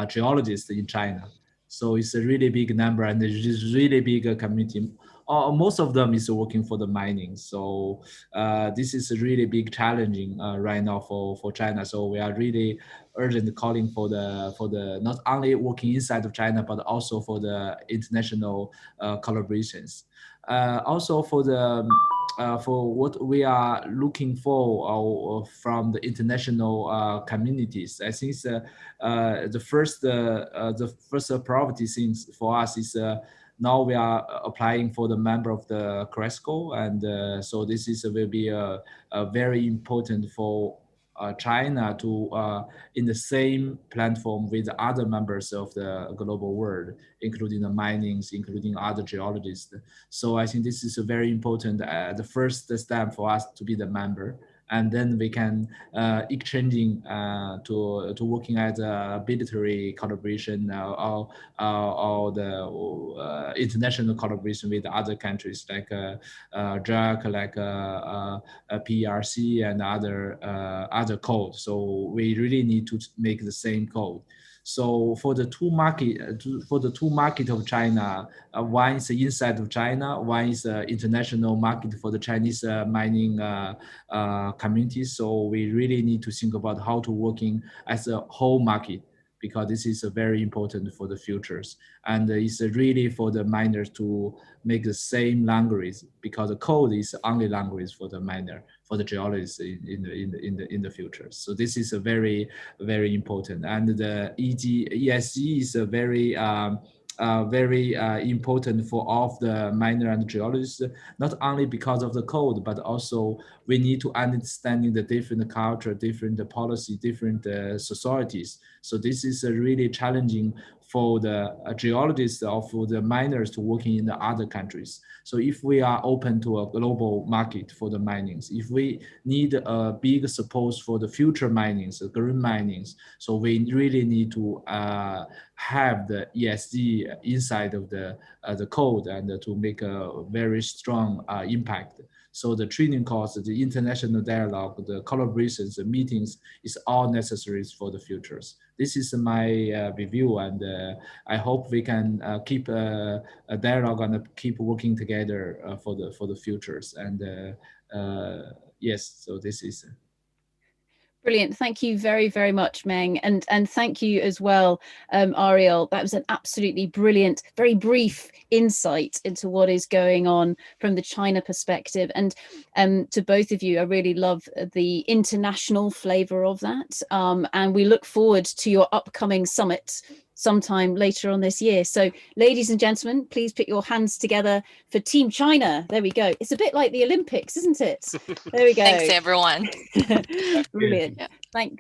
geologists in China. So it's a really big number, and it's really big community. Most of them is working for the mining. So this is a really big challenging right now for China. So we are really urgent calling for the not only working inside of China, but also for the international collaborations. Also for the for what we are looking for from the international communities, I think the first priority things for us is now we are applying for the member of the CRESCO, and so this is will be a very important for China to in the same platform with other members of the global world, including the minings, including other geologists. So I think this is a very important, the first step for us to be the member. And then we can exchanging to working as a bilateral collaboration or the international collaboration with other countries like JAC, like PRC and other code. So we really need to make the same code. So for the two market of China, one is inside of China, one is international market for the Chinese mining community. So we really need to think about how to working as a whole market, because this is very important for the futures. And it's really for the miners to make the same language, because the code is only language for the miner, for the geologists in the future. So this is a very, very important. And the ESG is a very very important for all of the miner and geologists, not only because of the code, but also we need to understanding the different culture, different policy, different societies. So this is really challenging for the geologists or for the miners to working in the other countries. So if we are open to a global market for the minings, if we need a big support for the future minings, green minings, so we really need to have the ESG inside of the code and to make a very strong impact. So the training course, the international dialogue, the collaborations, the meetings is all necessary for the futures. This is my review, and I hope we can keep a dialogue and keep working together for the futures. And yes, so this is. Brilliant. Thank you very, very much, Meng. And thank you as well, Ariel. That was an absolutely brilliant, very brief insight into what is going on from the China perspective. And to both of you, I really love the international flavor of that. And we look forward to your upcoming summit sometime later on this year. So ladies and gentlemen, please put your hands together for Team China. There we go. It's a bit like the Olympics, isn't it? There we go. Thanks, everyone. Brilliant. Yeah.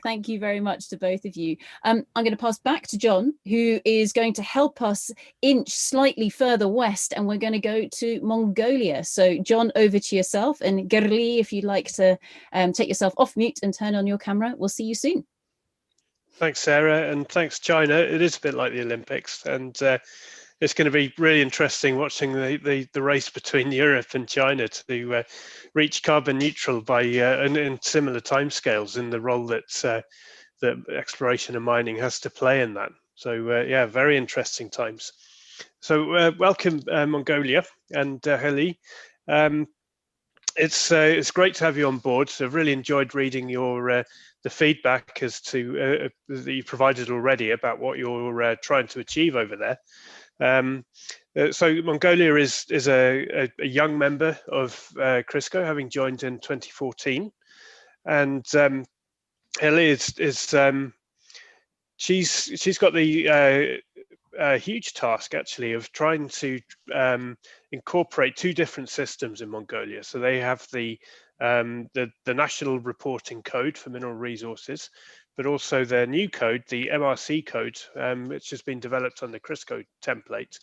Thank you very much to both of you. I'm going to pass back to John, who is going to help us inch slightly further west, and we're going to go to Mongolia. So John, over to yourself, and Gerli, if you'd like to take yourself off mute and turn on your camera. We'll see you soon. Thanks, Sarah, and thanks, China. It is a bit like the Olympics, and it's going to be really interesting watching the race between Europe and China to reach carbon neutral by in similar timescales in the role that exploration and mining has to play in that. So yeah, very interesting times. So welcome, Mongolia and Heli. It's great to have you on board. So I've really enjoyed reading your the feedback as to that you provided already about what you're trying to achieve over there. So Mongolia is a young member of CRISCO, having joined in 2014, and Heli is she's got the huge task actually of trying to incorporate two different systems in Mongolia. So they have the national reporting code for mineral resources, but also their new code, the MRC code, which has been developed on the CRISCO template.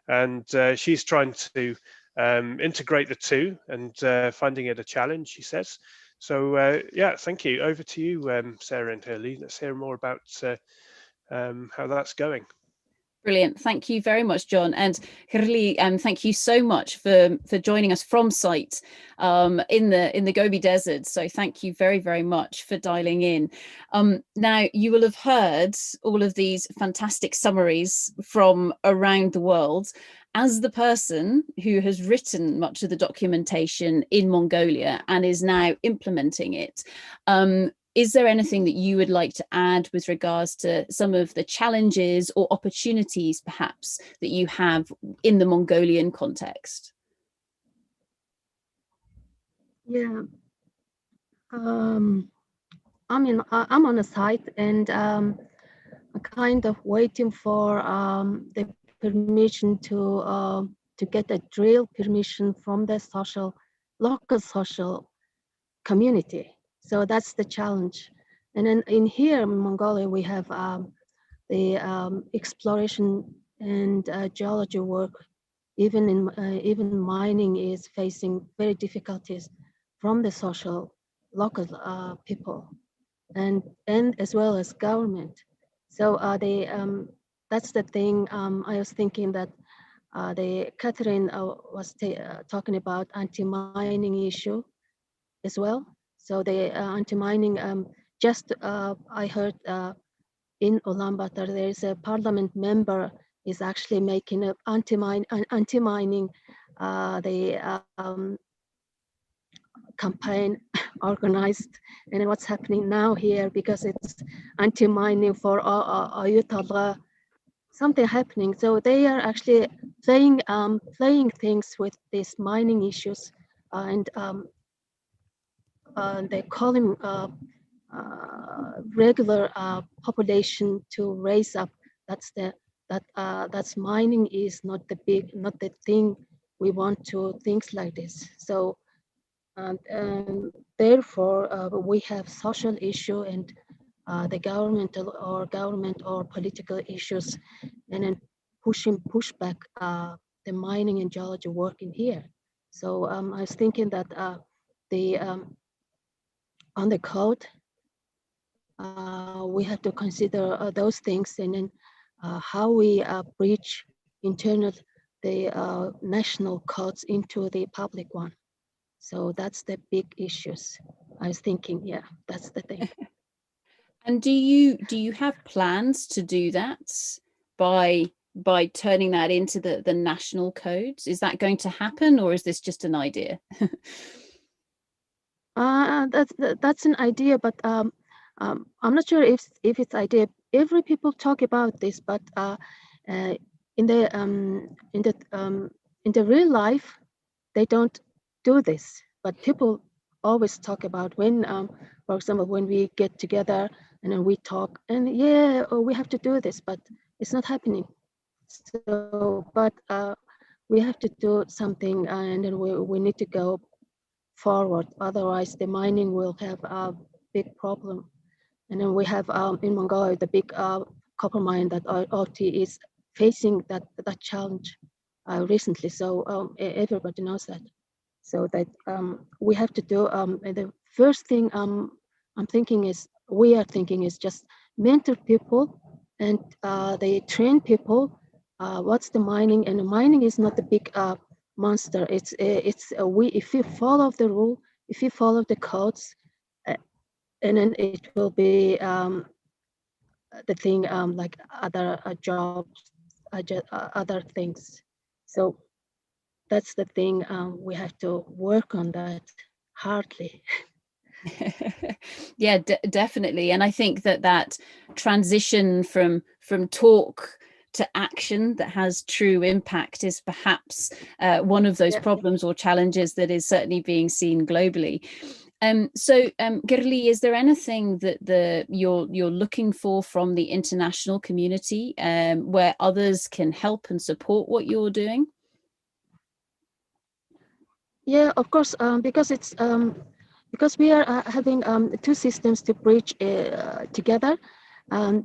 And she's trying to integrate the two and finding it a challenge, she says. So yeah, thank you. Over to you, Sarah and Hurley. Let's hear more about how that's going. Brilliant. Thank you very much, John. And Hurley, thank you so much for joining us from site in the Gobi Desert. So thank you very, very much for dialing in. Now, you will have heard all of these fantastic summaries from around the world. As the person who has written much of the documentation in Mongolia and is now implementing it, is there anything that you would like to add with regards to some of the challenges or opportunities perhaps that you have in the Mongolian context? Yeah, I'm on a site, and I'm kind of waiting for the permission to get a drill permission from the local social community. So that's the challenge. And then in here in Mongolia, we have the exploration and geology work. Even mining is facing very difficulties from the local people, and as well as government. So that's the thing. I was thinking that Catherine was talking about anti-mining issue as well. So the anti-mining, I heard in Ulaanbaatar, there is a parliament member is actually making an anti-mining campaign organized. And what's happening now here, because it's anti-mining for Ayutthaya, something happening. So they are actually playing things with these mining issues, and they're calling regular population to raise up. That's mining is not the thing we want to things like this. So therefore we have social issue and the government or political issues, and then push back the mining and geology work in here. So I was thinking that on the code, we have to consider those things, and then how we bridge the national codes into the public one. So that's the big issues. I was thinking, yeah, that's the thing. And do you have plans to do that by turning that into the national codes? Is that going to happen, or is this just an idea? That's an idea, but I'm not sure if it's idea. Every people talk about this, but in the real life, they don't do this. But people always talk about when, for example, when we get together and then we talk, and yeah, oh, we have to do this, but it's not happening. So, but we have to do something, and then we need to go forward. Otherwise, the mining will have a big problem. And then we have in Mongolia the big copper mine that OT is facing that challenge recently. So everybody knows that. So that we have to do. The first thing we are thinking is just mentor people, and they train people. What's the mining? And the mining is not the big monster. It's if you follow the rule, if you follow the codes, and then it will be the thing like other jobs, other things. So that's the thing. We have to work on that hardly. Yeah, definitely. And I think that transition from talk to action that has true impact is perhaps one of those problems or challenges that is certainly being seen globally. So Gerli, is there anything that you're looking for from the international community where others can help and support what you're doing? Yeah, of course, because it's because we are having two systems to bridge together.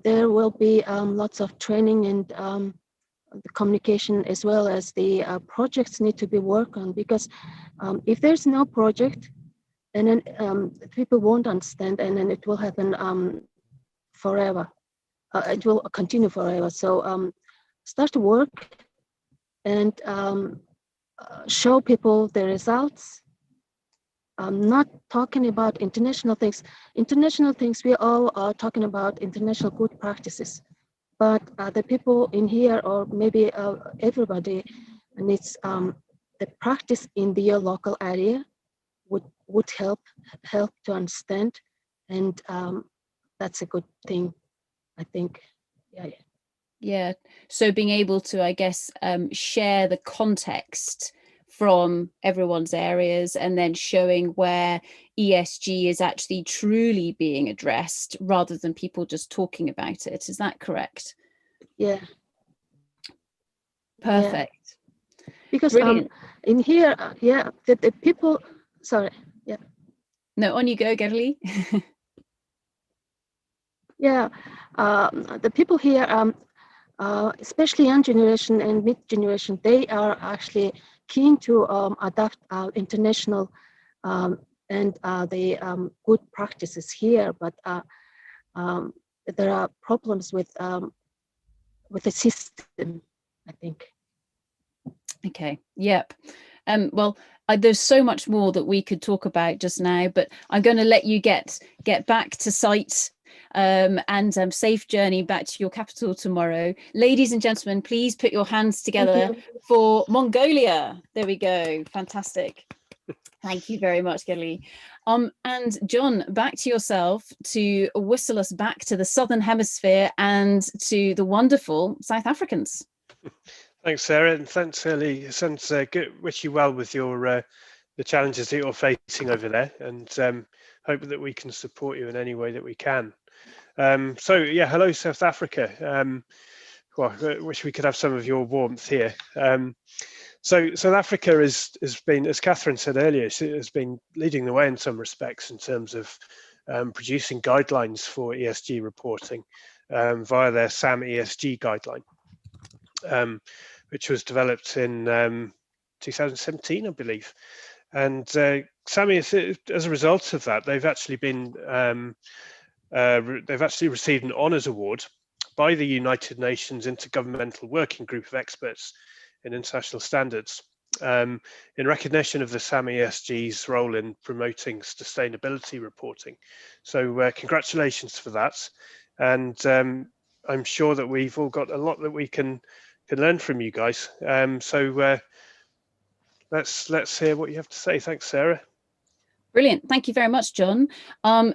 There will be lots of training and the communication, as well as the projects need to be worked on, because if there's no project, and then people won't understand, and then it will happen forever. It will continue forever. So start to work and show people the results. I'm not talking about international things. International things, we all are talking about international good practices. But the people in here, or maybe everybody, needs the practice in their local area would help to understand, and that's a good thing, I think. Yeah. So being able to, I guess, share the context from everyone's areas, and then showing where ESG is actually truly being addressed rather than people just talking about it. Is that correct? Yeah. Perfect. Yeah. Because in here, the people, sorry, yeah. No, on you go, Gerli. Yeah, the people here, especially young generation and mid generation, they are actually keen to adopt international and the good practices here, but there are problems with the system, I think. Okay. Yep. Well, there's so much more that we could talk about just now, but I'm going to let you get back to site and safe journey back to your capital tomorrow. Ladies and gentlemen, please put your hands together for Mongolia. There we go. Fantastic. Thank you very much, Gerli. And John, back to yourself to whistle us back to the Southern Hemisphere and to the wonderful South Africans. Thanks, Sarah, and thanks, Gerli. Sounds good. Wish you well with your the challenges that you're facing over there, and hope that we can support you in any way that we can. So yeah, hello, South Africa. Well, I wish we could have some of your warmth here. So South Africa has been, as Catherine said earlier, has been leading the way in some respects in terms of producing guidelines for ESG reporting via their SAM ESG guideline, which was developed in 2017, I believe. And SAM, as a result of that, they've actually been received an honours award by the United Nations Intergovernmental Working Group of Experts in International Standards in recognition of the SAM ESG's role in promoting sustainability reporting. So congratulations for that. And I'm sure that we've all got a lot that we can learn from you guys. So let's hear what you have to say. Thanks, Sarah. Brilliant. Thank you very much, John.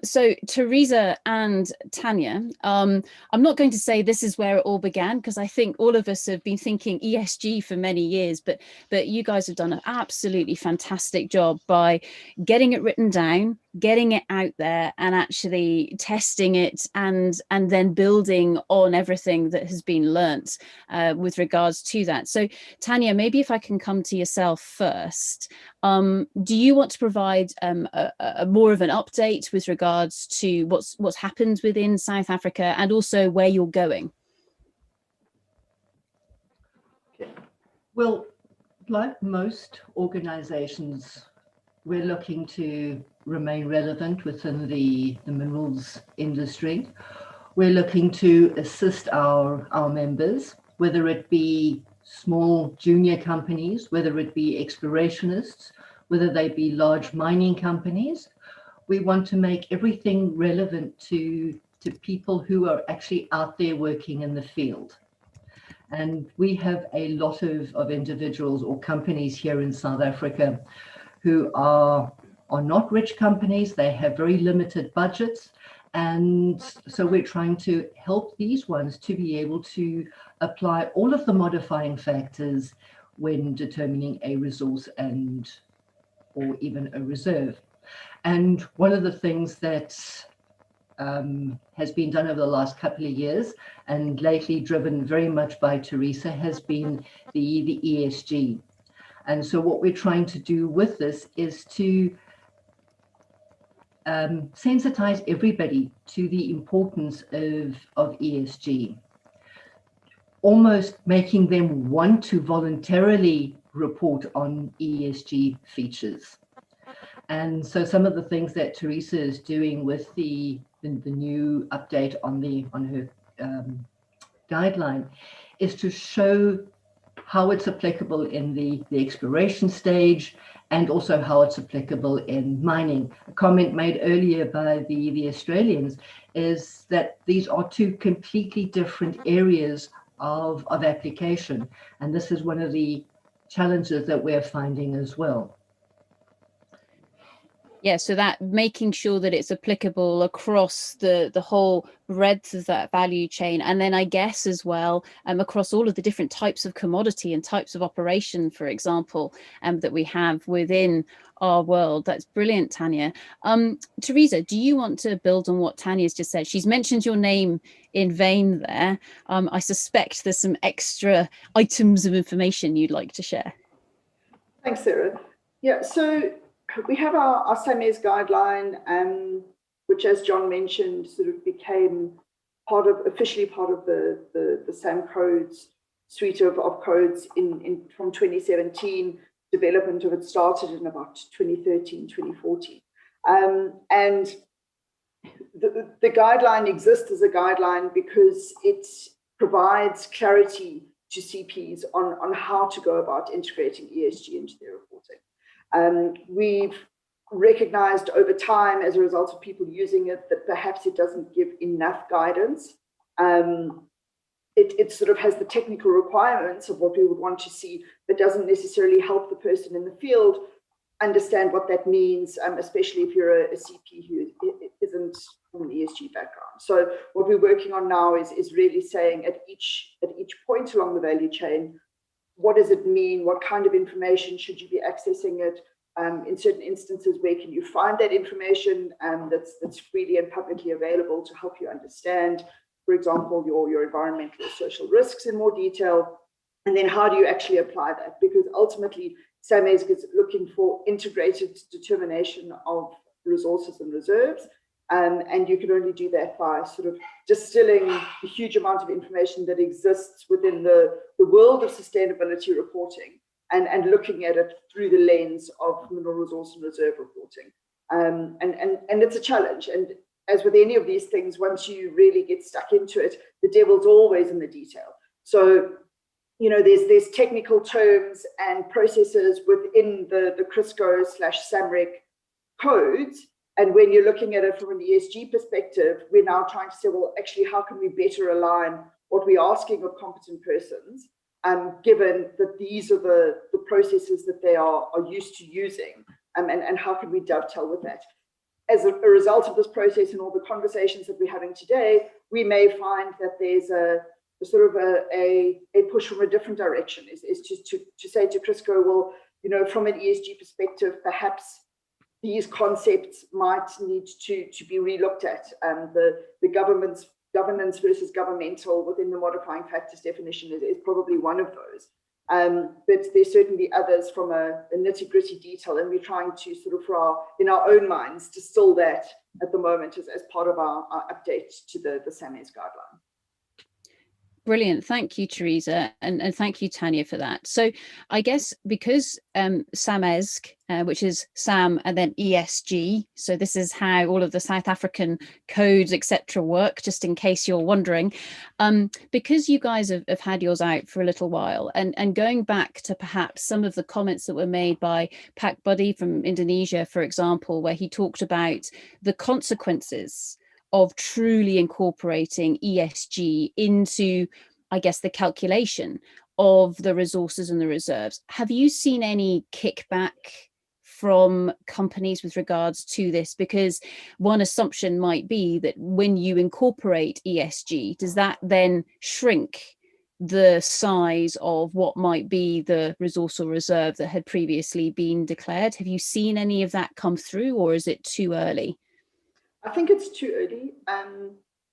So Teresa and Tanya, I'm not going to say this is where it all began, because I think all of us have been thinking ESG for many years, but you guys have done an absolutely fantastic job by getting it written down, getting it out there, and actually testing it, and then building on everything that has been learnt with regards to that. So Tanya, maybe if I can come to yourself first, do you want to provide a more of an update with regards to what's happened within South Africa, and also where you're going? Well, like most organizations, we're looking to remain relevant within the minerals industry. We're looking to assist our members, whether it be small junior companies, whether it be explorationists, whether they be large mining companies. We want to make everything relevant to people who are actually out there working in the field. And we have a lot of individuals or companies here in South Africa who are not rich companies. They have very limited budgets. And so we're trying to help these ones to be able to apply all of the modifying factors when determining a resource or even a reserve. And one of the things that has been done over the last couple of years, and lately driven very much by Teresa, has been the ESG. And so what we're trying to do with this is to sensitize everybody to the importance of ESG, almost making them want to voluntarily report on ESG features. And so some of the things that Teresa is doing with the new update on her guideline is to show how it's applicable in the exploration stage, and also how it's applicable in mining. A comment made earlier by the Australians is that these are two completely different areas of application. And this is one of the challenges that we're finding as well. Yeah, so that making sure that it's applicable across the whole breadth of that value chain, and then I guess as well across all of the different types of commodity and types of operation, for example, that we have within our world. That's brilliant, Tanya. Teresa, do you want to build on what Tanya's just said? She's mentioned your name in vain there. I suspect there's some extra items of information you'd like to share. Thanks, Sarah. Yeah, so we have our SAMES guideline, which, as John mentioned, sort of became officially part of the SAM codes suite of codes from 2017. Development of it started in about 2013, 2014. And the guideline exists as a guideline because it provides clarity to CPs on how to go about integrating ESG into their reporting. We've recognized over time, as a result of people using it, that perhaps it doesn't give enough guidance. It sort of has the technical requirements of what we would want to see, but doesn't necessarily help the person in the field understand what that means, especially if you're a CP who isn't from an ESG background. So what we're working on now is really saying at each point along the value chain, what does it mean? What kind of information should you be accessing it? In certain instances, where can you find that information that's freely and publicly available to help you understand, for example, your environmental or social risks in more detail? And then how do you actually apply that? Because ultimately, SAMES is looking for integrated determination of resources and reserves. And you can only do that by sort of distilling the huge amount of information that exists within the world of sustainability reporting and looking at it through the lens of mineral resource and reserve reporting. And it's a challenge. And as with any of these things, once you really get stuck into it, the devil's always in the detail. So, you know, there's technical terms and processes within the CRISCO/SAMREC codes. And when you're looking at it from an ESG perspective, we're now trying to say, well, actually, how can we better align what we're asking of competent persons, given that these are the processes that they are used to using, and how can we dovetail with that? As a result of this process and all the conversations that we're having today, we may find that there's a sort of a push from a different direction, is to say to CRISCO, well, you know, from an ESG perspective, perhaps these concepts might need to be relooked at. The governance versus governmental within the modifying factors definition is probably one of those. But there's certainly others from a nitty-gritty detail, and we're trying to sort of, in our own minds, distill that at the moment as part of our update to the SAMES guideline. Brilliant. Thank you, Teresa. And thank you, Tanya, for that. So I guess because SAMES, which is SAM and then ESG, so this is how all of the South African codes, etc., work, just in case you're wondering, because you guys have had yours out for a little while, and going back to perhaps some of the comments that were made by Pak Buddy from Indonesia, for example, where he talked about the consequences of truly incorporating ESG into, I guess, the calculation of the resources and the reserves. Have you seen any kickback from companies with regards to this? Because one assumption might be that when you incorporate ESG, does that then shrink the size of what might be the resource or reserve that had previously been declared? Have you seen any of that come through, or is it too early? I think it's too early.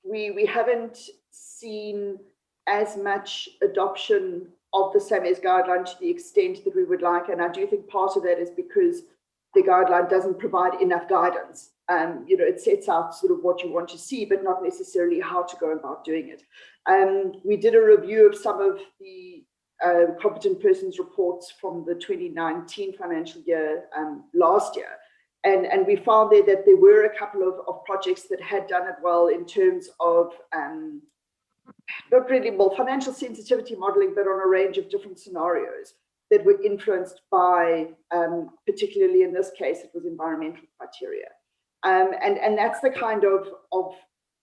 We haven't seen as much adoption of the SAMES guideline to the extent that we would like. And I do think part of that is because the guideline doesn't provide enough guidance. You know, it sets out sort of what you want to see, but not necessarily how to go about doing it. We did a review of some of the competent persons reports from the 2019 financial year last year. And we found that there were a couple of projects that had done it well in terms of not really well financial sensitivity modeling, but on a range of different scenarios that were influenced by, particularly in this case, it was environmental criteria. And that's the kind of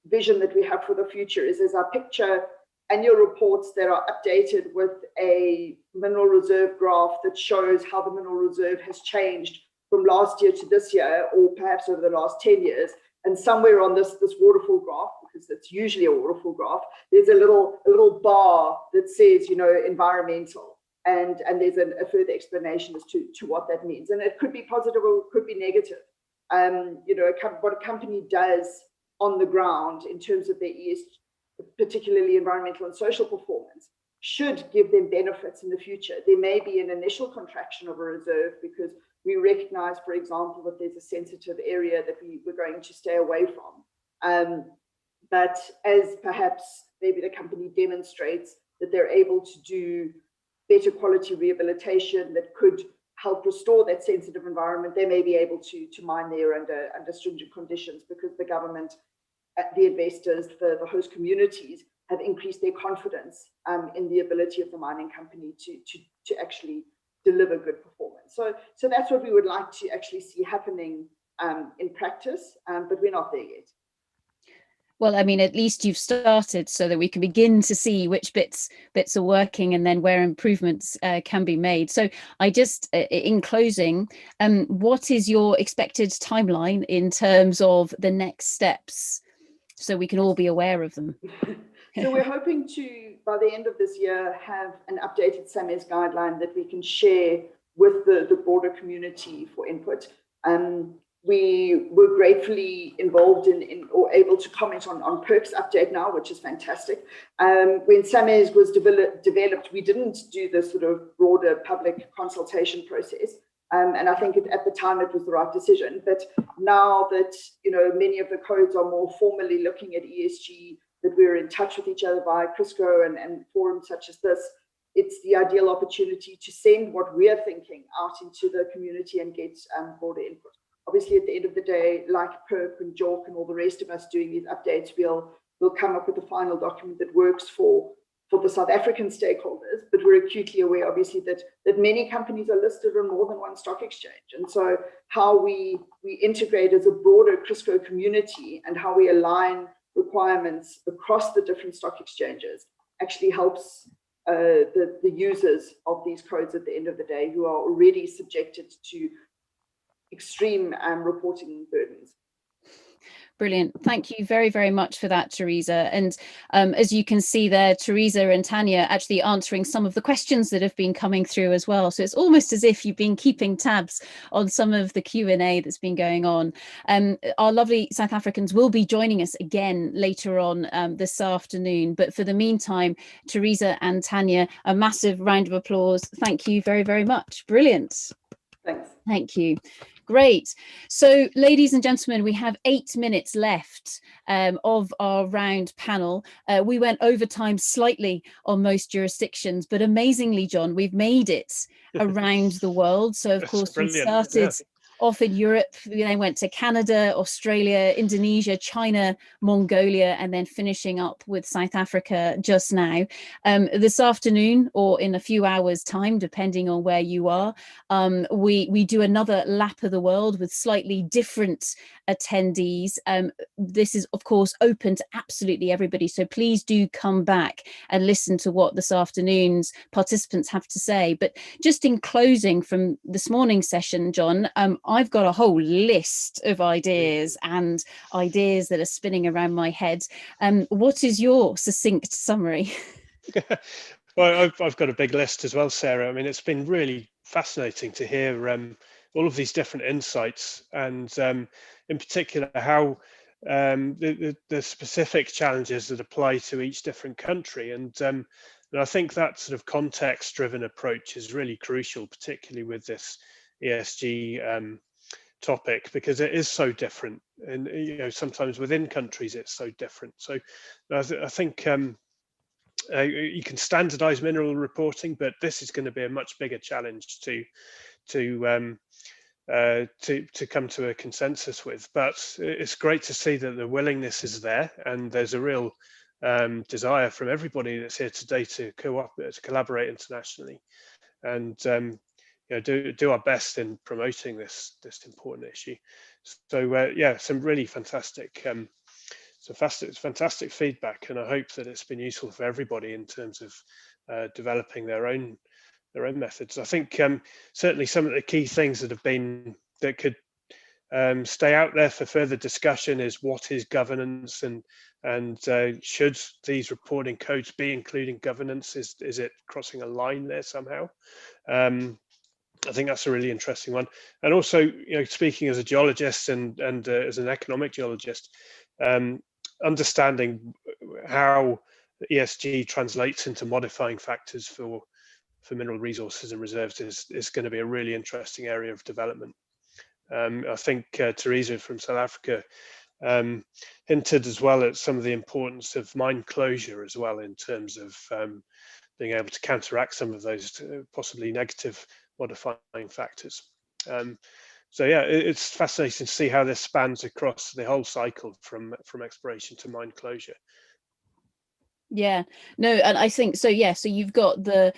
vision that we have for the future is our picture annual reports that are updated with a mineral reserve graph that shows how the mineral reserve has changed from last year to this year, or perhaps over the last 10 years. And somewhere on this waterfall graph, because it's usually a waterfall graph, there's a little bar that says, environmental. And there's a further explanation as to what that means. And it could be positive or it could be negative. What a company does on the ground in terms of their ESG, particularly environmental and social performance, should give them benefits in the future. There may be an initial contraction of a reserve because we recognize, for example, that there's a sensitive area that we're going to stay away from. But as perhaps maybe the company demonstrates that they're able to do better quality rehabilitation that could help restore that sensitive environment, they may be able to mine there under stringent conditions because the government, the investors, the host communities have increased their confidence in the ability of the mining company to actually deliver good performance. So that's what we would like to actually see happening in practice, but we're not there yet. Well, I mean, at least you've started so that we can begin to see which bits are working and then where improvements can be made. So I just, in closing, what is your expected timeline in terms of the next steps so we can all be aware of them? So we're hoping to, by the end of this year, have an updated SAMES guideline that we can share with the broader community for input. We were gratefully involved in or able to comment on PERC's update now, which is fantastic. When SAMES was developed, we didn't do the sort of broader public consultation process. And I think at the time it was the right decision. But now that many of the codes are more formally looking at ESG, that we're in touch with each other via CRISCO and forums such as this, it's the ideal opportunity to send what we're thinking out into the community and get broader input. Obviously, at the end of the day, like PERC and JORC and all the rest of us doing these updates, we'll come up with a final document that works for the South African stakeholders, but we're acutely aware, obviously, that many companies are listed on more than one stock exchange. And so how we integrate as a broader CRISCO community and how we align requirements across the different stock exchanges actually helps the users of these codes at the end of the day, who are already subjected to extreme reporting burdens. Brilliant. Thank you very, very much for that, Teresa. And as you can see there, Teresa and Tanya actually answering some of the questions that have been coming through as well. So it's almost as if you've been keeping tabs on some of the Q&A that's been going on. Our lovely South Africans will be joining us again later on this afternoon. But for the meantime, Teresa and Tanya, a massive round of applause. Thank you very, very much. Brilliant. Thanks. Thank you. Great. So, ladies and gentlemen, we have 8 minutes left of our round panel. We went over time slightly on most jurisdictions, but amazingly, John, we've made it around the world. So, of course, we started off in Europe, we then went to Canada, Australia, Indonesia, China, Mongolia, and then finishing up with South Africa just now. This afternoon, or in a few hours' time, depending on where you are, we do another lap of the world with slightly different attendees. This is, of course, open to absolutely everybody. So please do come back and listen to what this afternoon's participants have to say. But just in closing from this morning's session, John, I've got a whole list of ideas and ideas that are spinning around my head. What is your succinct summary? Well, I've got a big list as well, Sarah. I mean, it's been really fascinating to hear all of these different insights, and in particular how the specific challenges that apply to each different country. And I think that sort of context-driven approach is really crucial, particularly with this ESG topic, because it is so different, and sometimes within countries it's so different. So I think you can standardize mineral reporting, but this is going to be a much bigger challenge to to come to a consensus with. But it's great to see that the willingness is there, and there's a real desire from everybody that's here today to collaborate internationally, and do our best in promoting this important issue. So yeah, some really fantastic feedback, and I hope that it's been useful for everybody in terms of developing their own methods. I think certainly some of the key things that could stay out there for further discussion is what is governance, and should these reporting codes be including governance? Is it crossing a line there somehow? I think that's a really interesting one. And also, speaking as a geologist and as an economic geologist, understanding how ESG translates into modifying factors for mineral resources and reserves is going to be a really interesting area of development. I think Teresa from South Africa hinted as well at some of the importance of mine closure as well, in terms of being able to counteract some of those possibly negative modifying factors. So yeah, it's fascinating to see how this spans across the whole cycle from exploration to mine closure. Yeah, no, and I think so. Yeah, so you've got the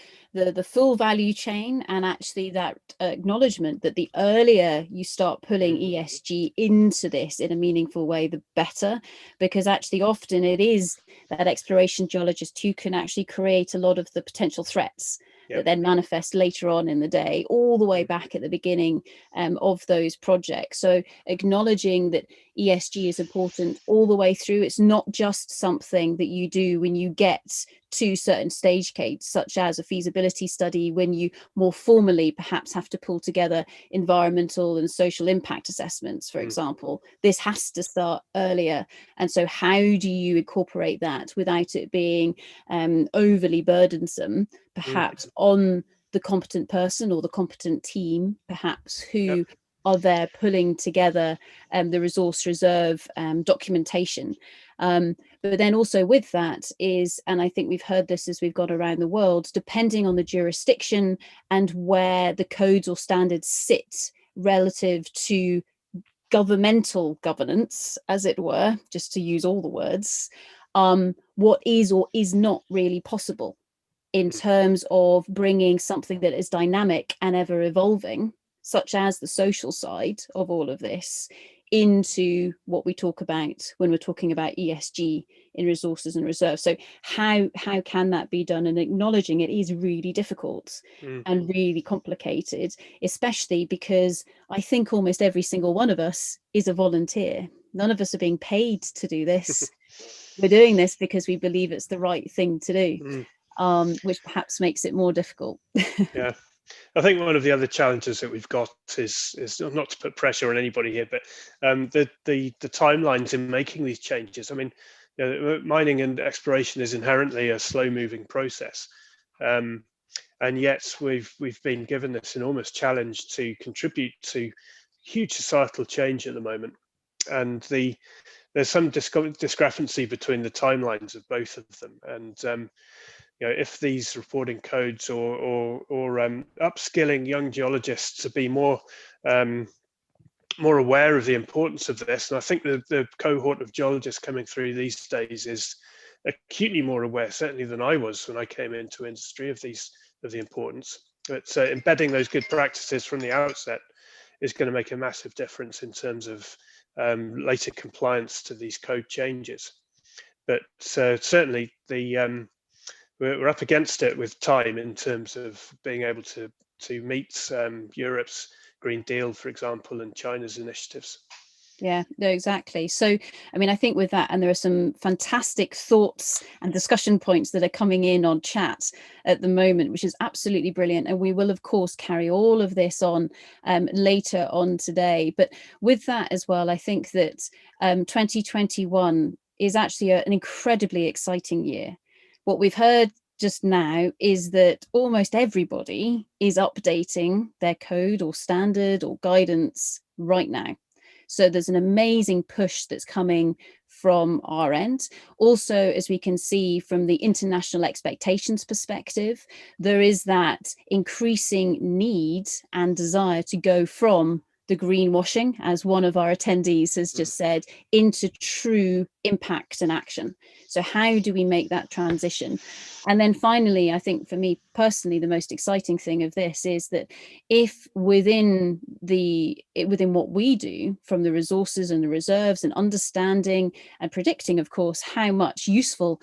full value chain, and actually that acknowledgement that the earlier you start pulling ESG into this in a meaningful way, the better, because actually often it is that exploration geologist who can actually create a lot of the potential threats that then manifest later on in the day, all the way back at the beginning of those projects. So acknowledging that ESG is important all the way through. It's not just something that you do when you get to certain stage gates, such as a feasibility study, when you more formally perhaps have to pull together environmental and social impact assessments, for example. This has to start earlier. And so how do you incorporate that without it being overly burdensome, perhaps on the competent person or the competent team, perhaps, who are there pulling together the resource reserve documentation. But then also with that is, and I think we've heard this as we've gone around the world, depending on the jurisdiction and where the codes or standards sit relative to governmental governance, as it were, just to use all the words, what is or is not really possible in terms of bringing something that is dynamic and ever evolving, such as the social side of all of this, into what we talk about when we're talking about ESG in resources and reserves. So how can that be done? And acknowledging it is really difficult and really complicated, especially because I think almost every single one of us is a volunteer. None of us are being paid to do this. We're doing this because we believe it's the right thing to do, which perhaps makes it more difficult. Yeah. I think one of the other challenges that we've got is not to put pressure on anybody here, but the timelines in making these changes. I mean, mining and exploration is inherently a slow-moving process, and yet we've been given this enormous challenge to contribute to huge societal change at the moment, and there's some discrepancy between the timelines of both of them, and if these reporting codes or upskilling young geologists to be more aware of the importance of this, and I think the cohort of geologists coming through these days is acutely more aware, certainly, than I was when I came into industry, of the importance. But embedding those good practices from the outset is going to make a massive difference in terms of later compliance to these code changes. But certainly we're up against it with time in terms of being able to meet Europe's Green Deal, for example, and China's initiatives. Yeah, no, exactly. So, I mean, I think with that, and there are some fantastic thoughts and discussion points that are coming in on chat at the moment, which is absolutely brilliant. And we will, of course, carry all of this on later on today. But with that as well, I think that 2021 is actually an incredibly exciting year. What we've heard just now is that almost everybody is updating their code or standard or guidance right now. So there's an amazing push that's coming from our end. Also, as we can see from the international expectations perspective, there is that increasing need and desire to go from the greenwashing, as one of our attendees has just said, into true impact and action. So how do we make that transition? And then finally, I think for me personally, the most exciting thing of this is that if within what we do, from the resources and the reserves and understanding and predicting, of course, how much useful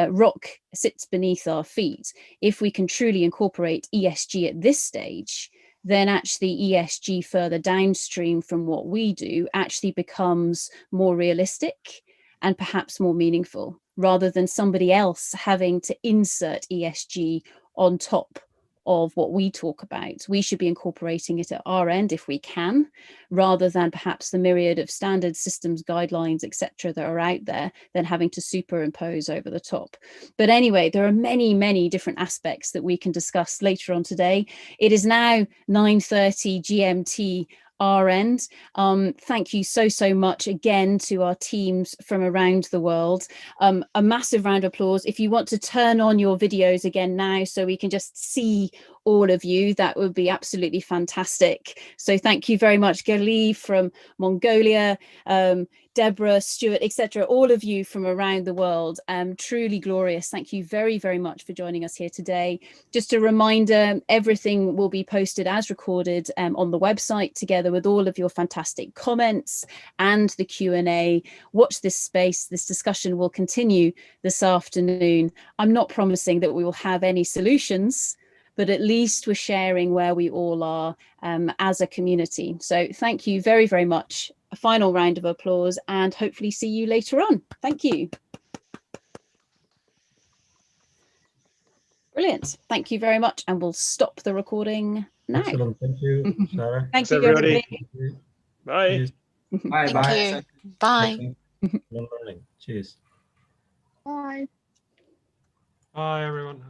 rock sits beneath our feet, if we can truly incorporate ESG at this stage, then actually ESG further downstream from what we do actually becomes more realistic and perhaps more meaningful, rather than somebody else having to insert ESG on top of what we talk about. We should be incorporating it at our end if we can, rather than perhaps the myriad of standard systems, guidelines, etc. that are out there, than having to superimpose over the top. But anyway, there are many, many different aspects that we can discuss later on today. It is now 9:30 GMT our end. Thank you so much again to our teams from around the world. A massive round of applause. If you want to turn on your videos again now so we can just see all of you, that would be absolutely fantastic. So thank you very much, Gerli from Mongolia, Deborah, Stuart, etc., all of you from around the world. Truly glorious. Thank you very, very much for joining us here today. Just a reminder, everything will be posted as recorded on the website, together with all of your fantastic comments and the Q&A. Watch this space. This discussion will continue this afternoon. I'm not promising that we will have any solutions, but at least we're sharing where we all are as a community. So thank you very, very much. A final round of applause, and hopefully see you later on. Thank you. Brilliant. Thank you very much. And we'll stop the recording now. Excellent. Thank you, Sarah. Thank you, everybody. Bye. Cheers. Bye. Thank you. Bye. Learning. Cheers. Bye. Bye, everyone.